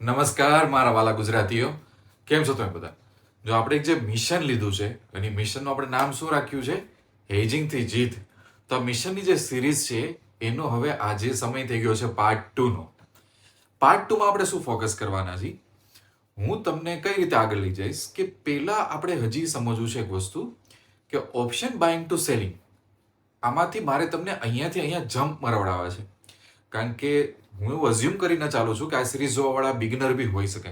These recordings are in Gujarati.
નમસ્કાર મારા વાલા ગુજરાતીઓ, કેમ છો તમે બધા? જો આપણે એક જે મિશન લીધું છે અને મિશનનું આપણે નામ શું રાખ્યું છે? હેજિંગ થી જીત. તો આ મિશનની જે સિરીઝ છે એનો હવે આજે સમય થઈ ગયો છે પાર્ટ 2 નો. પાર્ટ 2 માં આપણે શું ફોકસ કરવાના છીએ? હું તમને કઈ રીતે આગળ લઈ જઈશ કે પહેલા આપણે હજી સમજવું છે એક વસ્તુ કે ઓપ્શન બાઇંગ ટુ સેલિંગ, આમાંથી મારે તમને અહીંયાથી અહીંયા જમ્પ મરવડાવવા છે. કારણ કે હું એવું અઝ્યુમ કરીને ચાલુ છું કે આ સિરીઝ જોવાવાળા બિગનર બી હોઈ શકે.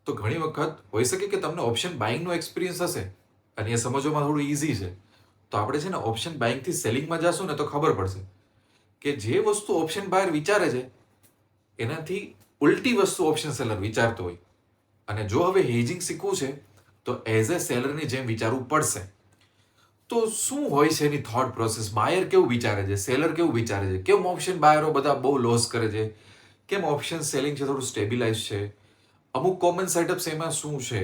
તો ઘણી વખત હોઈ શકે કે તમને ઓપ્શન બાઇંગનો એક્સપિરિયન્સ હશે અને એ સમજવામાં થોડું ઇઝી છે. તો આપણે છે ને ઓપ્શન બાઇંગથી સેલિંગમાં જશું ને તો ખબર પડશે કે જે વસ્તુ ઓપ્શન બાયર વિચારે છે એનાથી ઉલટી વસ્તુ ઓપ્શન સેલર વિચારતો હોય. અને જો હવે હેજિંગ શીખવું છે તો એઝ એ સેલરની જેમ વિચારવું પડશે. તો શું હોય છે એની થોટ પ્રોસેસ? બાયર કેવું વિચારે છે, સેલર કેવું વિચારે છે, કેમ ઓપ્શન બાયરો બધા બહુ લોસ કરે છે, કેમ ઓપ્શન સેલિંગ છે થોડું સ્ટેબિલાઇઝ છે, અમુક કોમન સેટઅપ્સ એમાં શું છે,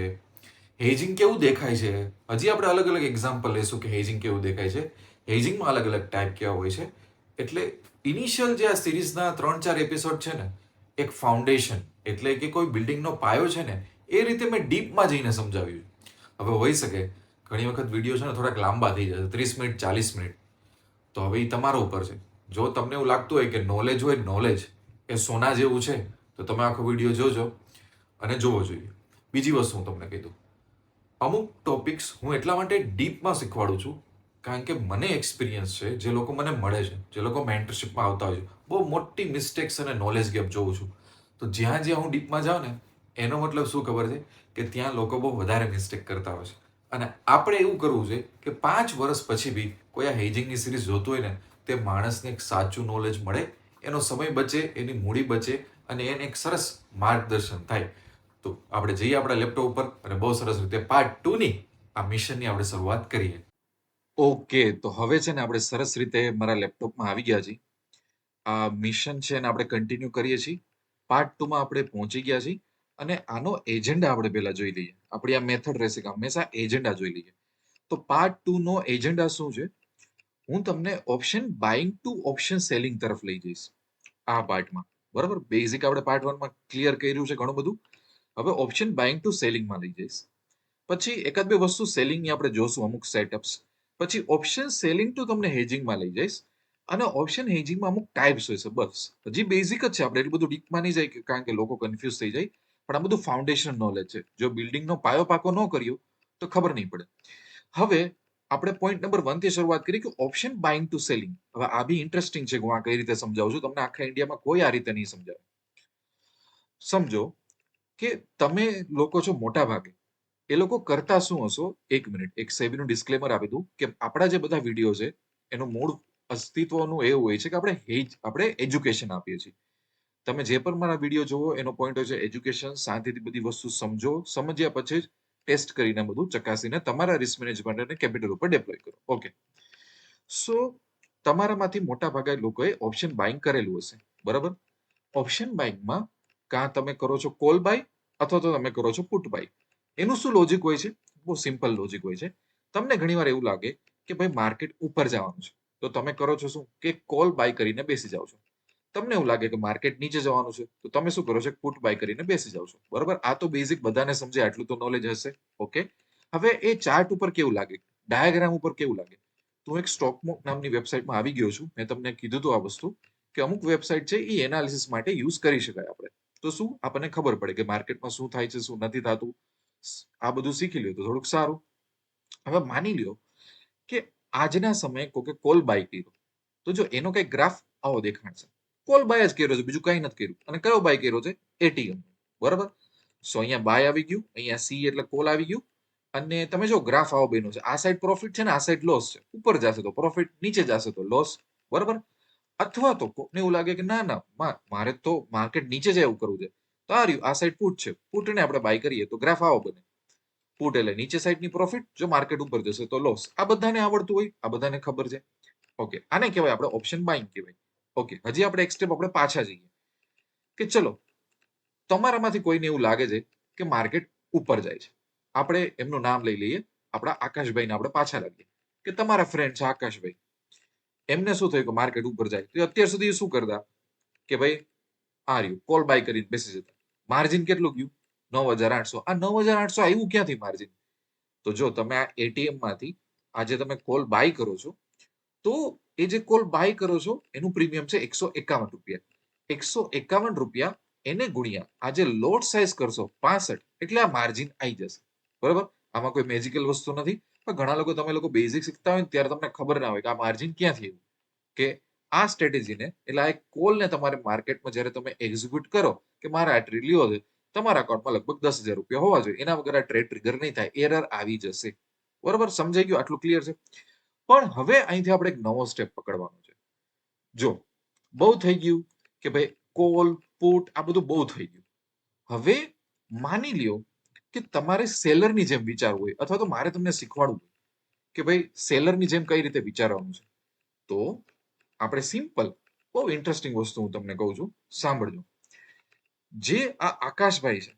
હેજિંગ કેવું દેખાય છે. હજી આપણે અલગ અલગ એક્ઝામ્પલ લઈશું કે હેજિંગ કેવું દેખાય છે. હેજિંગમાં અલગ અલગ ટાઈપ કેવા હોય છે. એટલે ઇનિશિયલ જે આ સિરીઝના 3-4 એપિસોડ છે ને, એક ફાઉન્ડેશન એટલે કે કોઈ બિલ્ડિંગનો પાયો છે ને, એ રીતે મેં ડીપમાં જઈને સમજાવ્યું. હવે હોઈ શકે ઘણી વખત વિડીયો છે ને થોડાક લાંબા થઈ જશે, 30 મિનિટ 40 મિનિટ. તો હવે એ તમારા ઉપર છે. જો તમને એવું લાગતું હોય કે નોલેજ હોય, નોલેજ એ સોના જેવું છે, તો તમે આખો વિડીયો જોજો અને જોવો જોઈએ. બીજી વસ્તુ હું તમને કહી દઉં, અમુક ટોપિક્સ હું એટલા માટે ડીપમાં શીખવાડું છું કારણ કે મને એક્સપિરિયન્સ છે, જે લોકો મને મળે છે, જે લોકો મેન્ટરશિપમાં આવતા હોય છે, બહુ મોટી મિસ્ટેક્સ અને નોલેજ ગેપ જોઉં છું. તો જ્યાં જ્યાં હું ડીપમાં જાઉં ને એનો મતલબ શું ખબર છે કે ત્યાં લોકો બહુ વધારે મિસ્ટેક કરતા હોય છે. અને આપણે એવું કરવું છે કે 5 વર્ષ પછી બી કોઈ આ હેજિંગની સિરીઝ જોતું હોય ને તે માણસને એક સાચું નોલેજ મળે, એનો સમય બચે, એની મૂડી બચે અને એને એક સરસ માર્ગદર્શન થાય. તો આપણે જઈએ આપણા લેપટોપ ઉપર અને બહુ સરસ રીતે પાર્ટ 2 ની આ મિશનની આપણે શરૂઆત કરીએ. ઓકે, તો હવે છે ને આપણે સરસ રીતે મારા લેપટોપમાં આવી ગયા છીએ. આ મિશન છે એને આપણે કન્ટિન્યુ કરીએ છીએ. પાર્ટ 2 માં આપણે પહોંચી ગયા છીએ અને આનો એજન્ડા આપણે પહેલા જોઈ લઈએ. આપણી આ મેથડ રહેશે કે હંમેશા એજન્ડા જોઈ લઈએ. તો પાર્ટ 2 નો એજન્ડા શું છે? હું તમને option buying to option selling તરફ લઈ જઈશ આ પાર્ટમાં. બરાબર, બેઝિક આપણે પાર્ટ 1 માં ક્લિયર કર્યું છે ઘણું બધું. હવે ઓપ્શન બાઇંગ ટુ સેલિંગમાં લઈ જઈશ. પછી એકાદ બે વસ્તુ સેલિંગની આપણે જોશું, અમુક સેટઅપ્સ. પછી ઓપ્શન સેલિંગ ટુ તમને હેજિંગમાં લઈ જઈશ અને ઓપ્શન હેજિંગમાં અમુક ટાઈપ્સ હોય છે. બસ હજી બેઝિક જ છે, આપણે એટલું બધું ડીપમાં નહીં જાય કારણ કે લોકો કન્ફ્યુઝ થઈ જાય. પણ આ બધું ફાઉન્ડેશન નોલેજ છે. જો બિલ્ડિંગનો પાયો પાકો ન કર્યો તો ખબર નહીં પડે. હવે આપણે પોઈન્ટ નંબર 1 થી શરૂઆત કરી કે ઓપ્શન બાઇંગ ટુ સેલિંગ. હવે આ બી ઇન્ટરેસ્ટિંગ છે, હું આ કઈ રીતે સમજાવું છું તમને. આખા ઇન્ડિયામાં કોઈ આ રીતે નહીં સમજાવે. સમજો કે તમે લોકો છો મોટા ભાગે, એ લોકો કરતા શું હશો? એક મિનિટ, એક સેબીનું ડિસ્ક્લેમર આપી દઉં કે આપણા જે બધા વિડીયો છે એનું મૂળ અસ્તિત્વનું એવું હોય છે કે આપણે એજ્યુકેશન આપીએ છીએ. તમે જે પણ મારા વિડીયો જોવો એનો પોઈન્ટ હોય છે એજ્યુકેશન. શાંતિથી બધી વસ્તુ સમજો, સમજ્યા પછી જ ટેસ્ટ કરીને બધું ચકાસીને તમારા રિસ્ક મેનેજમેન્ટ અને કેપિટલ ઉપર ડેપ્લોય કરો. ઓકે, સો તમારામાંથી મોટા ભાગે લોકોએ ઓપ્શન બાઇંગ કરેલું હશે. બરાબર, ઓપ્શન બાઇંગમાં કાં તમે કરો છો કોલ બાય અથવા તો તમે કરો છો પુટ બાય. એનું શું લોજિક હોય છે? બહુ સિમ્પલ લોજિક હોય છે. તમને ઘણીવાર એવું લાગે કે ભાઈ માર્કેટ ઉપર જવાનું છે, તો તમે કરો છો શું કે કોલ બાય કરીને બેસી જાઓ છો. તમને એવું લાગે કે માર્કેટ નીચે જવાનું છે, તો તમે શું કરો છો? પુટ બાય કરીને બેસી જાઓ છો. બરાબર, આ તો બેઝિક બધાને સમજે આટલું તો નોલેજ હશે. ઓકે, હવે એ ચાર્ટ ઉપર કેવું લાગે, ડાયાગ્રામ ઉપર કેવું લાગે? તો હું એક સ્ટોકમોક નામની વેબસાઇટમાં આવી ગયો છું. મેં તમને કીધું હતું આ વસ્તુ કે અમુક વેબસાઇટ છે એ એનાલિસિસ માટે યુઝ કરી શકાય આપણે. તો શું આપણને ખબર પડે કે માર્કેટમાં શું થાય છે, શું નથી થતું. આ બધું શીખી લ્યો તો થોડુંક સારું. હવે માની લ્યો કે આજના સમયે કોકે કોલ બાય કર્યો, તો જો એનો કઈ ગ્રાફ આવો દેખાડશે. કોલ બાય જ કર્યો છે, બીજું કઈ નથી કર્યું. અને કયો બાય કર્યો છે? એટીએમ. બરાબર, સો અહીંયા બાય આવી ગયું, અહીંયા સી એટલે કોલ આવી ગયું. અને તમે જો ગ્રાફ આવો બન્યો છે, આ સાઈડ પ્રોફિટ છે ને આ સાઈડ લોસ છે. ઉપર જશે તો પ્રોફિટ, નીચે જશે તો લોસ. બરાબર, અથવા તો કોકને એવું લાગે કે ના ના મારે તો માર્કેટ નીચે જાય એવું કરવું છે, તો આ રહ્યું આ સાઈડ પુટ છે, પુટને આપણે બાય કરીએ તો ગ્રાફ આવો બને. પુટ એટલે નીચે સાઈડની પ્રોફિટ, જો માર્કેટ ઉપર જશે તો લોસ. આ બધાને આવડતું હોય, આ બધાને ખબર છે. ઓકે, આને કહેવાય આપણે ઓપ્શન બાઇંગ કહેવાય. ઓકે, હજી આપણે એક સ્ટેપ આપણે પાછા જઈએ કે ચલો તમારામાંથી કોઈને એવું લાગે છે કે માર્કેટ ઉપર જાય છે. આપણે એમનું નામ લઈ લઈએ, આપણા આકાશભાઈને આપણે પાછા લાવીએ કે તમારા ફ્રેન્ડ છે આકાશભાઈ. એમને શું થયું કે માર્કેટ ઉપર જાય, તો અત્યાર સુધી શું કરતા કે ભાઈ આ રહ્યું કોલ બાય કરીને બેસી જતા. માર્જિન કેટલું ગયું? 9,800. આ 9,800 આવ્યું ક્યાંથી માર્જિન? તો જો તમે આ એટીએમ માંથી આજે તમે કોલ બાય કરો છો, તો એ જે કોલ બાય કરો છો એનું પ્રીમિયમ છે 151 રૂપિયા. 151 રૂપિયા એને ગુણ્યા આજે લોટ સાઇઝ કરશો 65, એટલે આ માર્જિન આવી જશે. બરાબર? આમાં કોઈ મેજિકલ વસ્તુ નથી. પણ ઘણા લોકો, તમે લોકો બેઝિક શીખતા હોય ને ત્યારે તમને ખબર ના હોય કે આ માર્જિન ક્યાંથી આવ્યું. કે આ સ્ટ્રેટેજીને, એટલે આ એક કોલને તમારે માર્કેટમાં જ્યારે તમે એક્ઝિક્યુટ કરો કે મારે આ ટ્રેડ લ્યો છે, તમારા અકાઉન્ટમાં લગભગ 10,000 રૂપિયા હોવા જોઈએ. એના વગર આ ટ્રેડ ટ્રિગર નહીં થાય, એરર આવી જશે. બરાબર? સમજાઈ ગયું? આટલું ક્લિયર છે? પણ હવે અહીંથી આપણે એક નવો સ્ટેપ પકડવાનો છે. જો બહુ થઈ ગયું કે ભાઈ કોલ પુટ આ બધું બહુ થઈ ગયું. હવે માની લ્યો કે તમારે સેલરની જેમ વિચારવું હોય, અથવા તો મારે તમને શીખવાડવું કે ભાઈ સેલરની જેમ કઈ રીતે વિચારવાનું છે. તો આપણે સિમ્પલ, બહુ ઇન્ટરેસ્ટિંગ વસ્તુ હું તમને કહું છું, સાંભળજો. જે આ આકાશભાઈ છે,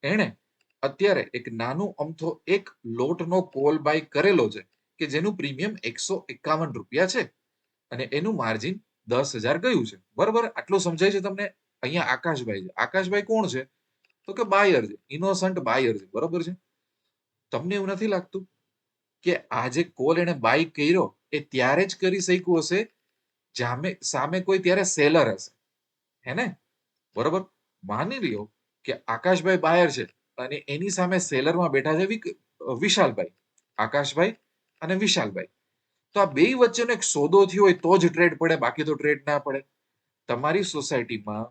એણે અત્યારે એક નાનું અમથો એક લોટનો કોલ બાય કરેલો છે કે જેનું પ્રીમિયમ 151 રૂપિયા છે અને એનું માર્જિન 10,000 ગયું છે. બરાબર? આટલું સમજાય છે તમને? અહીંયા આકાશભાઈ છે. આકાશભાઈ કોણ છે? તો કે બાયર છે, ઇનોસન્ટ બાયર છે. બરોબર છે? તમને એવું નથી લાગતું કે આ જે કોલ એને બાય કર્યો એ ત્યારે જ કરી શક્યું હશે સામે કોઈ ત્યારે સેલર હશે, હે ને? બરોબર? માની લ્યો કે આકાશભાઈ બાયર છે અને એની સામે સેલરમાં બેઠા છે વિશાલભાઈ. આકાશભાઈ અને વિશાલભાઈ. તો આ બે વચ્ચેનો એક સોદો થયો હોય તો જ ટ્રેડ પડે, બાકી તો ટ્રેડ ના પડે. તમારી સોસાયટીમાં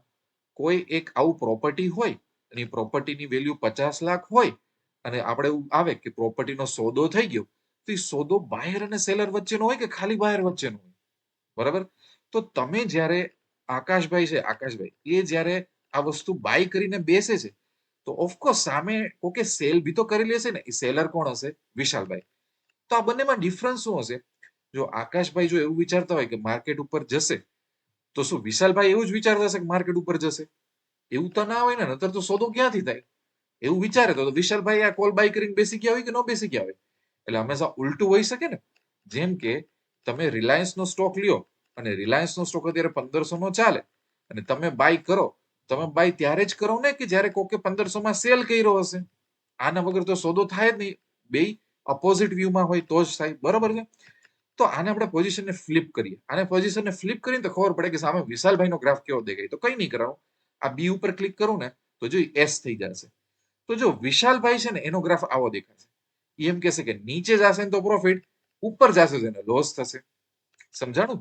કોઈ એક આવું પ્રોપર્ટી હોય અને પ્રોપર્ટીની વેલ્યુ 50 લાખ હોય અને આપણે એવું આવે કે પ્રોપર્ટીનો સોદો થઈ ગયો, તો એ સોદો બાયર અને સેલર વચ્ચેનો હોય કે ખાલી બાયર વચ્ચેનો હોય? બરાબર? તો તમે જ્યારે આકાશભાઈ છે, આકાશભાઈ એ જ્યારે આ વસ્તુ બાય કરીને બેસે છે, તો ઓફકોર્સ સામે કોકે સેલ બી તો કરેલી હશે ને. એ સેલર કોણ હશે? વિશાલભાઈ. તો આ બંનેમાં ડિફરન્સ શું હશે? જો આકાશભાઈ જો એવું વિચારતા હોય કે માર્કેટ ઉપર જશે, તો શું વિશાલભાઈ એવું જ વિચારતા હશે કે માર્કેટ ઉપર જશે? એવું તો ના હોય ને, નતર તો સોદો ક્યાંથી થાય? એવું વિચારે તો વિશાલભાઈ આ કોલ બાય કરીને બેસી ગયા હોય કે ન બેસી ગયા હોય? એટલે હંમેશા ઉલટું હોઈ શકે ને. જેમ કે તમે રિલાયન્સ નો સ્ટોક લ્યો અને રિલાયન્સ નો સ્ટોક અત્યારે 1,500 નો ચાલે અને તમે બાય કરો, તમે બાય ત્યારે જ કરો ને કે જ્યારે કોકે 1,500 માં સેલ કર્યો હશે. આના વગર તો સોદો થાય જ નહીં. બે ઓપોઝિટ વ્યૂમાં હોય તો જ થાય. બરોબર છે? તો આને આપણે પોઝિશનને ફ્લિપ કરીએ. આને પોઝિશનને ફ્લિપ કરીને તો ખબર પડે કે સામે વિશાલભાઈનો ગ્રાફ કેવો દેખાય. તો કઈ નહીં કરવાનું, આ બી ઉપર ક્લિક કરું ને તો જો એસ થઈ જશે. તો જો વિશાલભાઈ છે ને એનો ગ્રાફ આવો દેખાશે. એમ કહેશે કે નીચે જશે ને તો પ્રોફિટ, ઉપર જશે ને લોસ થશે. સમજાણું?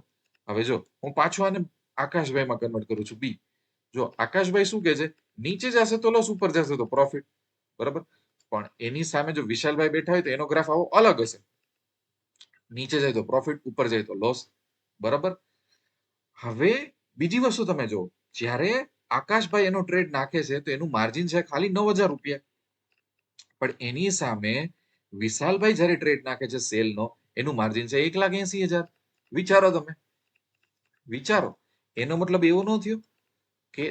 હવે જો હું પાછું આને આકાશભાઈમાં કન્વર્ટ કરું છું, બી. જો આકાશભાઈ શું કે છે? નીચે જશે તો લોસ, ઉપર જશે તો પ્રોફિટ. બરાબર? પણ એની સામે જો વિશાલભાઈ બેઠા હોય તો એનો ગ્રાફ આવો અલગ હશે. નીચે જાય તો પ્રોફિટ, ઉપર જાય તો લોસ. બરાબર? હવે બીજી વસ્તુ તમે જો, જ્યારે આકાશભાઈ એનો ટ્રેડ નાખે છે તો એનું માર્જિન છે ખાલી 9,000 રૂપિયા. પણ એની સામે વિશાલભાઈ જ્યારે ટ્રેડ નાખે છે સેલનો, એનું માર્જિન છે 1,80,000. વિચારો તમે, વિચારો. એનો મતલબ એવો ન થયો કે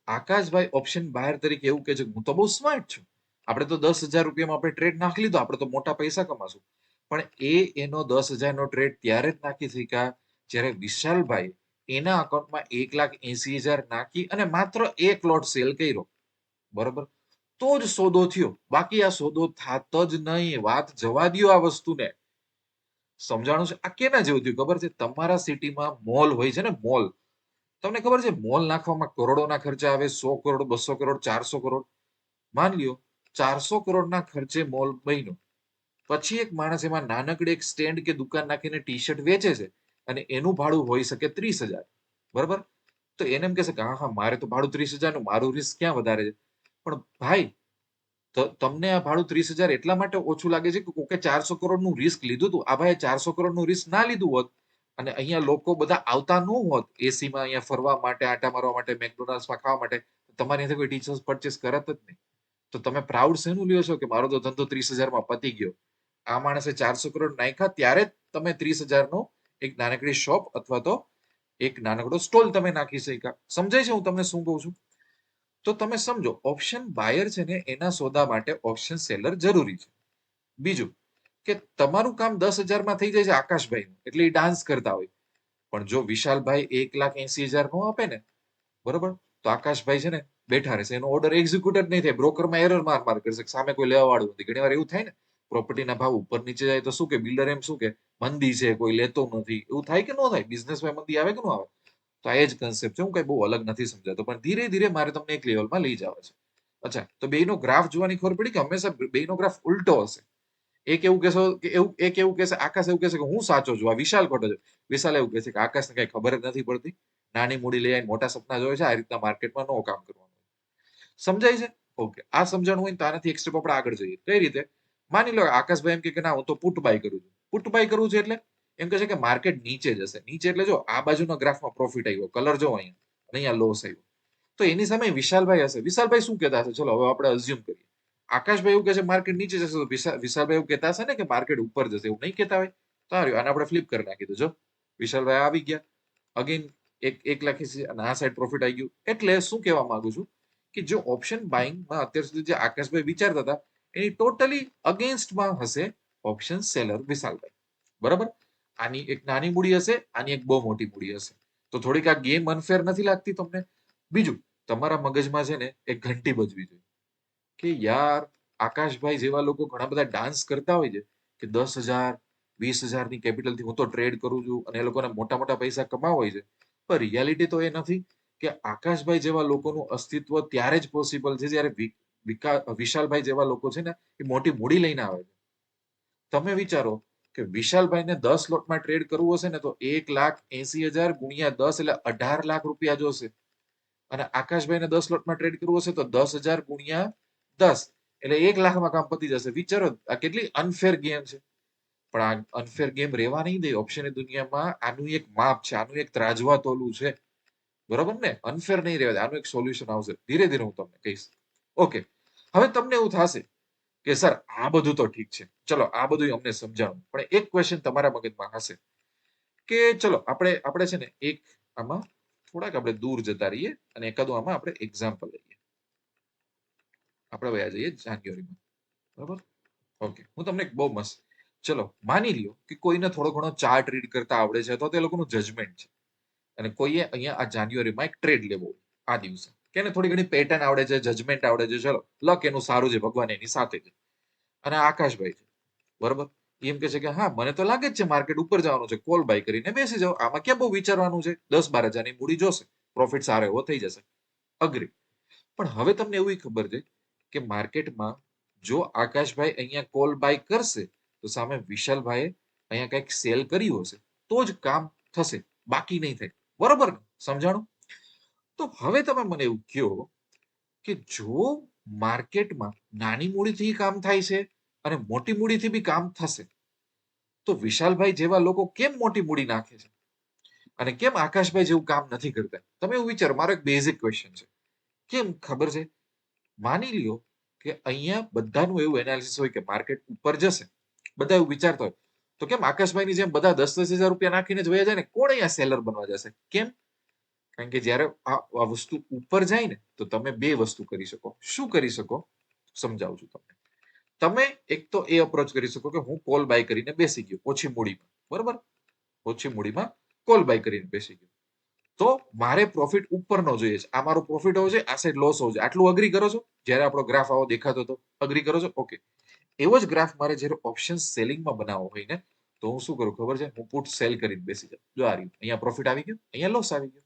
આકાશભાઈ ઓપ્શન બાયર તરીકે એવું કે છે હું તો બહુ સ્માર્ટ છું, આપણે તો 10,000 રૂપિયામાં આપણે ટ્રેડ નાખી લીધો, આપણે તો મોટા પૈસા કમાશું. પણ એનો 10,000 નો ટ્રેડ ત્યારે જ નાખી શક્યા જ્યારે વિશાલભાઈ એના અકાઉન્ટમાં 1,80,000 નાખી અને માત્ર એક લોટ સેલ કર્યો. બરોબર? તો જ સોદો થયો, બાકી આ સોદો થાત જ નહીં. વાત જવા દો આ વસ્તુને. સમજાણું છે? આ કેના જેવું થયું ખબર છે? તમારા સિટીમાં મોલ હોય છે ને, મોલ. તમને ખબર છે મોલ નાખવામાં કરોડોના ખર્ચા આવે? 100 કરોડ, 200 કરોડ, 400 કરોડ. માન લ્યો 400 કરોડના ખર્ચે મોલ બન્યો. પછી એક માણસ એમાં નાનકડી એક સ્ટેન્ડ કે દુકાન નાખીને ટી શર્ટ વેચે છે અને એનું ભાડું હોઈ શકે 30,000. બરાબર? તો એને એમ કહેશે કે હા હા મારે તો ભાડું 30,000 નું, મારું રિસ્ક ક્યાં વધારે છે? પણ ભાઈ તમને આ ભાડું 30,000 એટલા માટે ઓછું લાગે છે કે કોકે 400 કરોડનું રિસ્ક લીધું હતું. આ ભાઈ 400 કરોડનું રિસ્ક ના લીધું હોત અને અહીંયા લોકો બધા આવતા ન હોત એસીમાં અહીંયા ફરવા માટે, આટા મારવા માટે, મેકડોનાલ્ડ્સમાં ખાવા માટે, તમારી સાથે કોઈ ટીચર્સ પરચેસ કરત જ નહીં. તો તમે પ્રાઉડ શેનું લ્યો છો કે મારો તો ધંધો 30,000 માં પતી ગયો? આ માણસે 400 કરોડ નાખ્યા ત્યારે જ તમે 30,000 નો એક નાનકડી શોપ અથવા તો એક નાનકડો સ્ટોલ તમે નાખી શક્યા. સમજાય છે હું તમને શું કહું છું? તો તમે સમજો, ઓપ્શન બાયર છે ને એના સોદા માટે ઓપ્શન સેલર જરૂરી છે. બીજું કે તમારું કામ 10,000 માં થઈ જાય છે આકાશભાઈ, એટલે એ ડાન્સ કરતા હોય. પણ જો વિશાલભાઈ 1,80,000 નો આપે ને, બરોબર, તો આકાશભાઈ છે ને બેઠા રહેશે, એનો ઓર્ડર એક્ઝિક્યુટ જ નહીં થાય, બ્રોકરમાં એરર માર કરશે, સામે કોઈ લેવા વાળું નથી. ઘણી વાર એવું થાય ને, પ્રોપર્ટીના ભાવ ઉપર નીચે જાય તો શું કે બિલ્ડર એમ શું કે મંદી છે, કોઈ લેતો નથી, એવું થાય કે ન થાય? બિઝનેસમાં મંદી આવે કે ન આવે? તો આ એ જ કન્સેપ્ટ છે. હું કઈ બહુ અલગ નથી સમજાતો, પણ ધીરે ધીરે મારે તમને એક લેવલમાં લઈ જવા છે. અચ્છા, તો બેનો ગ્રાફ જોવાની ખબર પડી કે હંમેશા બેનો ગ્રાફ ઉલટો હશે. એક એવું કહેશો કે એક એવું કહેશે, આકાશ એવું કહેશે કે હું સાચો છું, આ વિશાલ ખોટો છે. વિશાલ એવું કહેશે કે આકાશને કઈ ખબર જ નથી પડતી, નાની મૂડી લઈ આવીને મોટા સપના જોવે છે, આ રીતના માર્કેટમાં નો કામ કરવાનું. સમજાય છે? ઓકે, આ સમજણ હોય ને તો આનાથી એક સ્ટેપ આપણે આગળ જઈએ. કઈ રીતે? માની લો આકાશભાઈ એમ કે ના હું તો પુટ બાય કરું છું. પુટ બાય કરવું છે એટલે એમ કહે છે કે માર્કેટ નીચે જશે. નીચે એટલે જો આ બાજુના ગ્રાફમાં પ્રોફિટ આવ્યો, કલર જો અહીંયા, અહીંયા લોસ આવ્યો. તો એની સામે વિશાલભાઈ હશે. વિશાલભાઈ શું કહેતા હશે? ચલો હવે આપણે અઝ્યુમ કરીએ. આકાશભાઈ એવું કહે છે માર્કેટ નીચે જશે, તો વિશાલભાઈ એવું કહેતા હશે ને કે માર્કેટ ઉપર જશે, એવું નહીં કહેતા હોય? સારું, આને આપણે ફ્લિપ કરી નાખી દો. જો વિશાલભાઈ આવી ગયા, અગેન એક લાખી અને આ સાઈડ પ્રોફિટ આવી ગયું. એટલે શું કહેવા માંગુ છું કે જો ઓપ્શન બાઇંગમાં અત્યાર સુધી જે આકાશભાઈ વિચારતા હતા એની ટોટલી અગેન્સ્ટમાં હશે ઓપ્શન સેલર વિશાલભાઈ. બરાબર? આની એક નાની મૂડી હશે, આની એક બહુ મોટી મૂડી હશે. તો થોડીક આ ગેમ અનફેર નથી લાગતી તમને? બીજું, તમારા મગજમાં છે ને એક ઘંટી બજવી જોઈએ કે યાર આકાશભાઈ જેવા લોકો ઘણા બધા ડાન્સ કરતા હોય છે કે 10,000 20,000 ની કેપિટલથી હું તો ટ્રેડ કરું છું અને એ લોકોને મોટા મોટા પૈસા કમાવા હોય છે. પણ રિયાલિટી તો એ નથી કે આકાશભાઈ જેવા લોકોનું અસ્તિત્વ ત્યારે જ પોસિબલ છે જ્યારે વિશાલભાઈ જેવા લોકો છે ને એ મોટી મૂડી લઈને આવે છે. તમે વિચારો કે વિશાલભાઈને 10 લોટમાં ટ્રેડ કરવું હશે ને તો 1,80,000 ગુણ્યા 10 એટલે 18 લાખ રૂપિયા જોશે. અને આકાશભાઈને 10 લોટમાં ટ્રેડ કરવું હશે તો 10,000 ગુણ્યા 10 એટલે 1 લાખમાં કામ પતી જશે. વિચારો આ કેટલી અનફેર ગેમ છે. પણ આ અનફેર ગેમ રહેવા નહીં દે. ઓપ્શનની દુનિયામાં આનું એક માપ છે, આનું એક ત્રાજવા તોલું છે. બરોબર ને? અનફેર નહીં રહેવા દે. આનું એક સોલ્યુશન આવશે, ધીરે ધીરે હું તમને કહીશ. ઓકે, હવે તમને એવું થશે કે સર આ બધું તો ઠીક છે, ચલો આ બધું અમને સમજાણું, પણ એક ક્વેશ્ચન તમારા મગજમાં હશે કે ચલો આપણે છે ને એક આમાં થોડાક આપણે દૂર જતા રહીએ અને એકાદું આમાં આપણે એક્ઝામ્પલ લઈએ. આપણે વયા જઈએ જાન્યુઆરીમાં. બરાબર? ઓકે, હું તમને એક બહુ મસ્ત, ચલો માની લ્યો કે કોઈને થોડો ઘણો ચાર્ટ રીડ કરતા આવડે છે અથવા તો એ લોકોનું જજમેન્ટ છે અને કોઈએ અહીંયા આ જાન્યુઆરીમાં એક ટ્રેડ લેવો આ દિવસે, કેને થોડી ઘણી પેટર્ન આવડે છે, જજમેન્ટ આવડે છે, ચલો લક એનું સારું છે, ભગવાન એની સાથે છે. અને આકાશભાઈ છે, બરોબર, એમ કે છે કે હા મને તો લાગે જ છે માર્કેટ ઉપર જવાનું છે, કોલ બાય કરીને બેસી જાઓ, આમાં ક્યાં બહુ વિચારવાનું છે, 10-12 હજારની મૂડી જોશે, પ્રોફિટ સારો એવો થઈ જશે. અગ્રી. પણ હવે તમને એવી ખબર છે કે માર્કેટમાં જો આકાશભાઈ અહીંયા કોલ બાય કરશે તો સામે વિશાલભાઈએ અહીંયા કંઈક સેલ કર્યું હશે તો જ કામ થશે, બાકી નહીં થાય. બરોબર ને? સમજાણું? તો હવે તમે મને એવું કહો કે જો માર્કેટમાં નાની મૂડીથી કામ થાય છે અને મોટી મૂડીથી બી કામ થશે તો વિશાલભાઈ જેવા લોકો કેમ મોટી મૂડી નાખે છે અને કેમ આકાશભાઈ જેવું કામ નથી કરતા? તમે એવું વિચારો. મારો એક બેઝિક ક્વેશ્ચન છે. કેમ ખબર છે? માની લ્યો કે અહીંયા બધાનું એવું એનાલિસિસ હોય કે માર્કેટ ઉપર જશે, બધા એવું વિચારતા હોય, તો કેમ આકાશભાઈની જેમ બધા 10-10 હજાર રૂપિયા નાખીને જ વયા જાય ને? કોણ અહીંયા સેલર બનવા જશે? કેમ? કારણ કે જ્યારે આ વસ્તુ ઉપર જાય ને તો તમે બે વસ્તુ કરી શકો. શું કરી શકો? સમજાવું છું તમને. તમે એક તો એ અપ્રોચ કરી શકો કે હું કોલ બાય કરીને બેસી ગયો ઓછી મૂડીમાં. બરોબર? ઓછી મૂડીમાં કોલ બાય કરીને બેસી ગયો તો મારે પ્રોફિટ ઉપરનો જોઈએ છે. આ મારો પ્રોફિટ હોવો જોઈએ, આ સાઈડ લોસ હોવો જોઈએ. આટલું અગ્રી કરો છો? જ્યારે આપણો ગ્રાફ આવો દેખાતો હતો, અગ્રી કરો છો? ઓકે, એવો જ ગ્રાફ મારે જ્યારે ઓપ્શન સેલિંગમાં બનાવવો હોય ને તો હું શું કરું ખબર છે? હું પુટ સેલ કરીને બેસી જાઉં. જો આ રહ્યું, અહીંયા પ્રોફિટ આવી ગયો, અહીંયા લોસ આવી ગયો.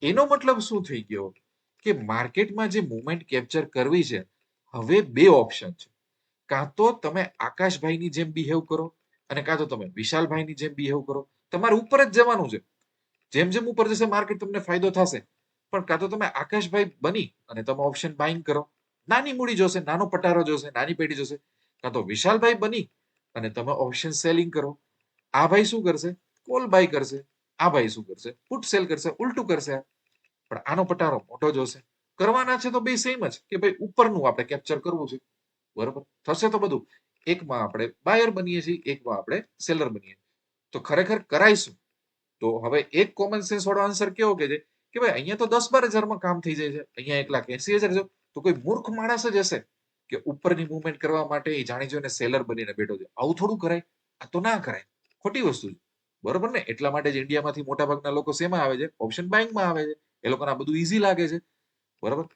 એનો મતલબ શું થઈ ગયો કે માર્કેટમાં જે મુવમેન્ટ કેપ્ચર કરવી છે, હવે બે ઓપ્શન છે. કાં તો તમે આકાશભાઈની જેમ બિહેવ કરો અને કાં તો તમે વિશાલભાઈની જેમ બિહેવ કરો. તમારે ઉપર જ જવાનું છે. જેમ જેમ ઉપર જશે માર્કેટ તમને ફાયદો થશે. પણ કાં તો તમે આકાશભાઈ બની અને તમે ઓપ્શન બાઇંગ કરો, નાની મૂડી જોશે, નાનો પટારો જોશે, નાની પેઢી જોશે. કાં તો વિશાલભાઈ બની અને તમે ઓપ્શન સેલિંગ કરો. આ ભાઈ શું કરશે? કોલ બાય કરશે. આ ભાઈ શું કરશે? પુટ સેલ કરશે. ઉલટું કરશે. પણ આનો પટારો મોટો જોશે. કરવાના છે તો બે સેમ જ કે ભાઈ ઉપરનું આપણે કેપ્ચર કરવું છે. બરોબર? થશે તો બધું. એકમાં આપણે બાયર બનીએ છીએ, એકમાં આપણે સેલર બનીએ. તો ખરેખર કરાઈશું તો હવે એક કોમન સેન્સ વાળો આન્સર કેવો કે છે કે ભાઈ અહીંયા તો 10-12 હજારમાં કામ થઈ જાય છે, અહીંયા 1,80,000 છે. તો કોઈ મૂર્ખ માણસ જ હશે કે ઉપરની મુવમેન્ટ કરવા માટે એ જાણી જોઈને સેલર બનીને બેઠો છે. આવું થોડું કરાય? આ તો ના કરાય. ખોટી વસ્તુ છે. બરોબર ને? એટલા માટે જ ઇન્ડિયામાંથી મોટા ભાગના લોકો શેમાં આવે છે? ઓપ્શન બાઇંગમાં આવે છે. એ લોકોને આ બધું ઈઝી લાગે છે. બરોબર?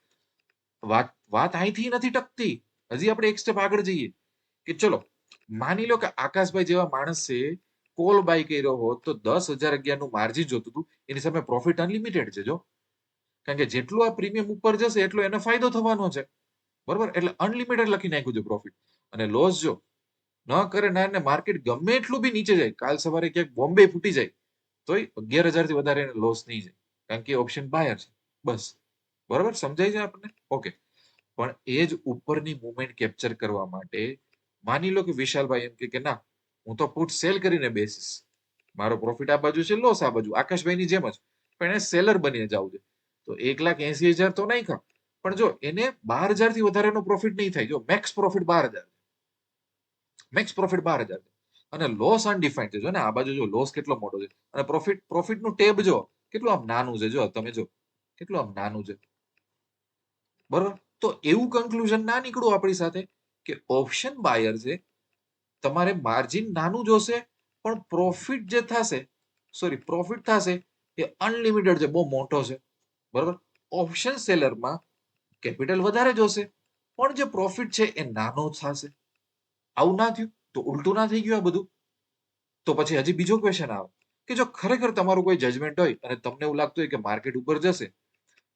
વાત વાત અહીંથી નથી ટકતી. હજી આપણે એક સ્ટેપ આગળ જઈએ કે ચલો માની લો કે આકાશભાઈ જેવા માણસે કોલ બાય કર્યો હોત તો 10,011 નું માર્જિન જોતું હતું, એની સામે પ્રોફિટ અનલિમિટેડ છે જો. કારણ કે જેટલું આ પ્રીમિયમ ઉપર જશે એટલો એને ફાયદો થવાનો છે. બરોબર, એટલે અનલિમિટેડ લખી નાખ્યું છે પ્રોફિટ. અને લોસ જો ન કરે ના ને માર્કેટ ગમે એટલું બી નીચે જાય, કાલ સવારે ક્યાંક બોમ્બે ફૂટી જાય તોય 11,000 થી વધારે એને લોસ નહીં જાય, કારણ કે ઓપ્શન બાયર છે. બસ, બરોબર સમજાય છે આપણને? ઓકે. પણ એ જ ઉપરની મુવમેન્ટ કેપ્ચર કરવા માટે માની લો કે વિશાલભાઈ એમ કે ના, હું તો પુટ સેલ કરીને બેસીશ, મારો પ્રોફિટ આ બાજુ છે, લોસ આ બાજુ, આકાશભાઈની જેમ જ. પણ એને સેલર બનીને જવું છે. તો 1,80,000 તો નહીં ખા, પણ જો એને 12,000 થી વધારેનો પ્રોફિટ નહીં થાય. જો મેક્સ પ્રોફિટ 12,000, મેક્સ પ્રોફિટ 12,000 અને લોસ અનડિફાઈન્ડ છે. જો ને આ બાજુ જો લોસ કેટલો મોટો છે અને પ્રોફિટનું ટેબ જો કેટલું આમ નાનું છે. જો તમે જો કેટલું આમ નાનું છે. બરોબર, તો એવું કન્ક્લુઝન ના નીકળું આપણી સાથે કે ઓપ્શન બાયર છે, તમારે માર્જિન નાનું જોશે પણ પ્રોફિટ જે થશે, પ્રોફિટ થશે એ અનલિમિટેડ છે, બહુ મોટો છે. બરોબર, ઓપ્શન સેલરમાં કેપિટલ વધારે જોશે પણ જે પ્રોફિટ છે એ નાનો થશે. આવું ના થયું તો ઉલટું ના થઈ ગયું આ બધું. તો પછી હજી બીજો ક્વેશ્ચન આવે કે જો ખરેખર તમારું કોઈ જજમેન્ટ હોય અને તમને એવું લાગતું હોય કે માર્કેટ ઉપર જશે,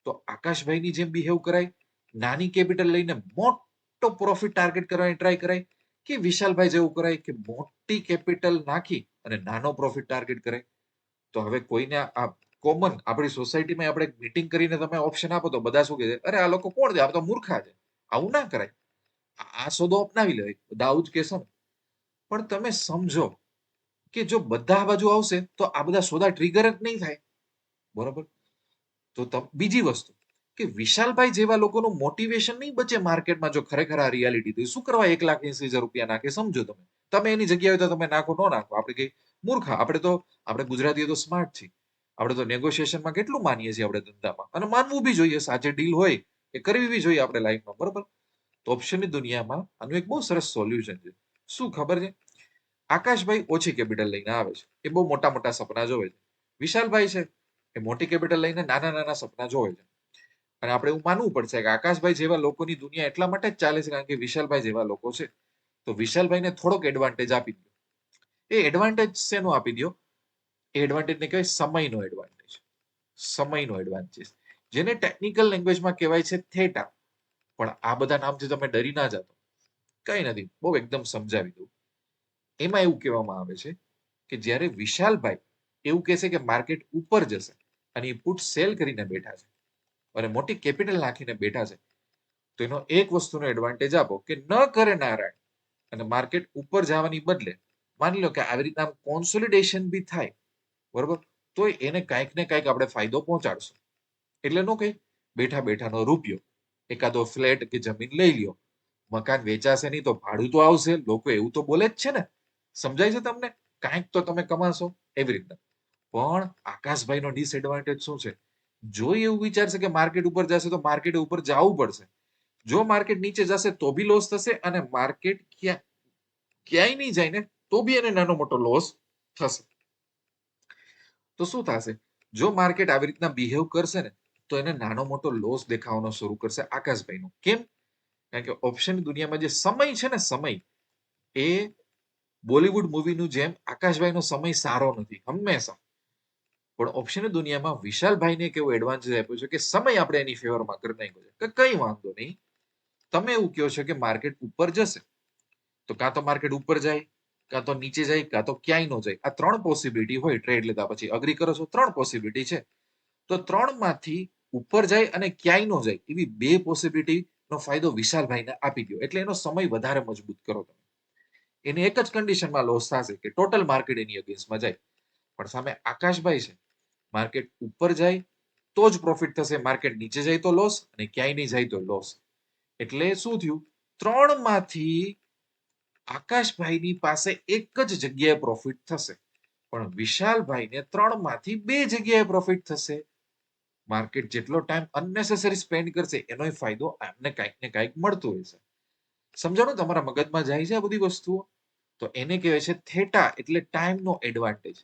તો આકાશભાઈની જેમ બિહેવ કરાય, નાની કેપિટલ લઈને મોટો પ્રોફિટ ટાર્ગેટ કરવાની ટ્રાય કરાય, કે વિશાલભાઈ જેવું કરાય કે મોટી કેપિટલ નાખી અને નાનો પ્રોફિટ ટાર્ગેટ કરાય. તો હવે કોઈને આ કોમન આપણી સોસાયટીમાં આપણે મીટિંગ કરીને તમે ઓપ્શન આપો તો બધા શું કહે છે, અરે આ લોકો કોણ છે, આ તો મૂર્ખા છે, આવું ના કરાય, આ સોદો અપનાવી લે, બધા આવું જ કહેશો ને. પણ તમે સમજો કે જો બધા બાજુ આવશે તો આ બધા સોદા ટ્રિગર જ નહીં થાય. બરોબર, તો બીજી વસ્તુ કે વિશાલભાઈ જેવા લોકોનું મોટિવેશન નહીં બચે માર્કેટમાં. જો ખરેખર આ રિયાલિટી તો શું કરવા 1,80,000 રૂપિયા નાખે? સમજો તમે, તમે એની જગ્યાએ તો તમે નાખો ન નાખો, આપણે કઈ મૂર્ખા, આપણે ગુજરાતીઓ તો સ્માર્ટ છીએ. આપણે તો નેગોશિએશનમાં કેટલું માનીએ છીએ આપણે ધંધામાં, અને માનવું બી જોઈએ. સાચે ડીલ હોય એ કરવી બી જોઈએ આપણે લાઈફમાં. બરોબર, તો ઓપ્શનની દુનિયામાં આનું એક બહુ સરસ સોલ્યુશન છે. શું ખબર છે? આકાશભાઈ ઓછી કેપિટલ લઈને આવે છે, એ બહુ મોટા મોટા સપના જોવે છે. વિશાલભાઈ છે એ મોટી કેપિટલ લઈને નાના નાના સપના જોવે છે. અને આપણે એવું માનવું પડશે કે આકાશભાઈ જેવા લોકોની દુનિયા એટલા માટે જ ચાલે છે કારણ કે વિશાલભાઈ જેવા લોકો છે. તો વિશાલભાઈને થોડોક એડવાન્ટેજ આપી દો. એ એડવાન્ટેજ શેનો આપી દો? એ એડવાન્ટેજને કહેવાય સમયનો એડવાન્ટેજ. સમયનો એડવાન્ટેજ, જેને ટેકનિકલ લેંગ્વેજમાં કહેવાય છે થેટા. પણ આ બધા નામથી તમે ડરી ના જાતો, કઈ નથી, બહુ એકદમ સમજાવી દઉં. એમાં એવું કહેવામાં આવે છે કે જ્યારે વિશાલભાઈ એવું કહેશે કે માર્કેટ ઉપર જશે અને એ પુટ સેલ કરીને બેઠા છે અને મોટી કેપિટલ નાખીને બેઠા છે, તો એનો એક વસ્તુનો એડવાન્ટેજ આપો કે ન કરે નારાયણ અને માર્કેટ ઉપર જવાની બદલે માની લો કે આવી રીતના કોન્સોલિડેશન બી થાય, બરોબર, તો એને કાંઈક ને કાંઈક આપણે ફાયદો પહોંચાડશું. એટલે નો કઈ બેઠા બેઠાનો રૂપિયો, એકાદો ફ્લેટ કે જમીન લઈ લ્યો, મકાન વેચાશે નહીં તો ભાડું તો આવશે, લોકો એવું તો બોલે જ છે ને. સમજાય છે તમને? કાંઈક તો તમે કમાશો એવી રીતના. પણ આકાશભાઈનો ડિસએડવાન્ટેજ શું છે? જો એવું વિચારશે કે માર્કેટ ઉપર જશે તો માર્કેટ ઉપર જવું પડશે. જો માર્કેટ નીચે જશે તો બી લોસ થશે અને માર્કેટ ક્યાંય નહીં જાય ને તો બી એને નાનો મોટો લોસ થશે. તો શું થશે? જો માર્કેટ આવી રીતના બિહેવ કરશે ને તો એને નાનો મોટો લોસ દેખાવાનો શરૂ કરશે આકાશભાઈનો. કેમ? કારણ કે ઓપ્શન દુનિયામાં જે સમય છે ને, સમય એ બોલિવૂડ મૂવીનું જેમ આકાશભાઈનો સમય સારો નથી હંમેશા. પણ ઓપ્શન દુનિયામાં વિશાલભાઈને કેવો એડવાન્ટેજ આપ્યો છે કે સમય આપણે એની ફેવરમાં કરી નાખ્યો છે કે કઈ વાંધો નહીં, તમે એવું કહો છો કે માર્કેટ ઉપર જશે તો કાં તો માર્કેટ ઉપર જાય, કાં તો નીચે જાય, કાં તો ક્યાંય ન જાય. આ ત્રણ પોસિબિલિટી હોય ટ્રેડ લેતા પછી. અગ્રી કરો છો? ત્રણ પોસિબિલિટી છે. તો ત્રણમાંથી ઉપર જાય અને ક્યાંય ન જાય એવી બે પોસિબિલિટી નો ફાયદો વિશાલભાઈને આપી દો, એટલે એનો સમય વધારે મજબૂત કરો તમે. એને એક જ કન્ડિશનમાં લોસ થશે કે ટોટલ માર્કેટ એની અગેન્સ્ટમાં જાય. પણ સામે આકાશભાઈ છે, માર્કેટ ઉપર જાય તો જ પ્રોફિટ થશે, માર્કેટ નીચે જાય તો લોસ, અને ક્યાંય નહીં જાય તો લોસ. એટલે શું થયું? ત્રણમાંથી આકાશભાઈની પાસે એક જ જગ્યાએ પ્રોફિટ થશે, પણ વિશાલભાઈને ત્રણમાંથી બે જગ્યાએ પ્રોફિટ થશે. માર્કેટ જેટલો ટાઈમ અનનેસેસરી સ્પેન્ડ કરશે એનોય ફાયદો એમને કાંઈક ને કાંઈક મળતો રહેશે. સમજાણું? તમારા મગજમાં જાય છે આ બધી વસ્તુઓ? તો એને કહેવાય છે થેટા, એટલે ટાઈમનો advantage.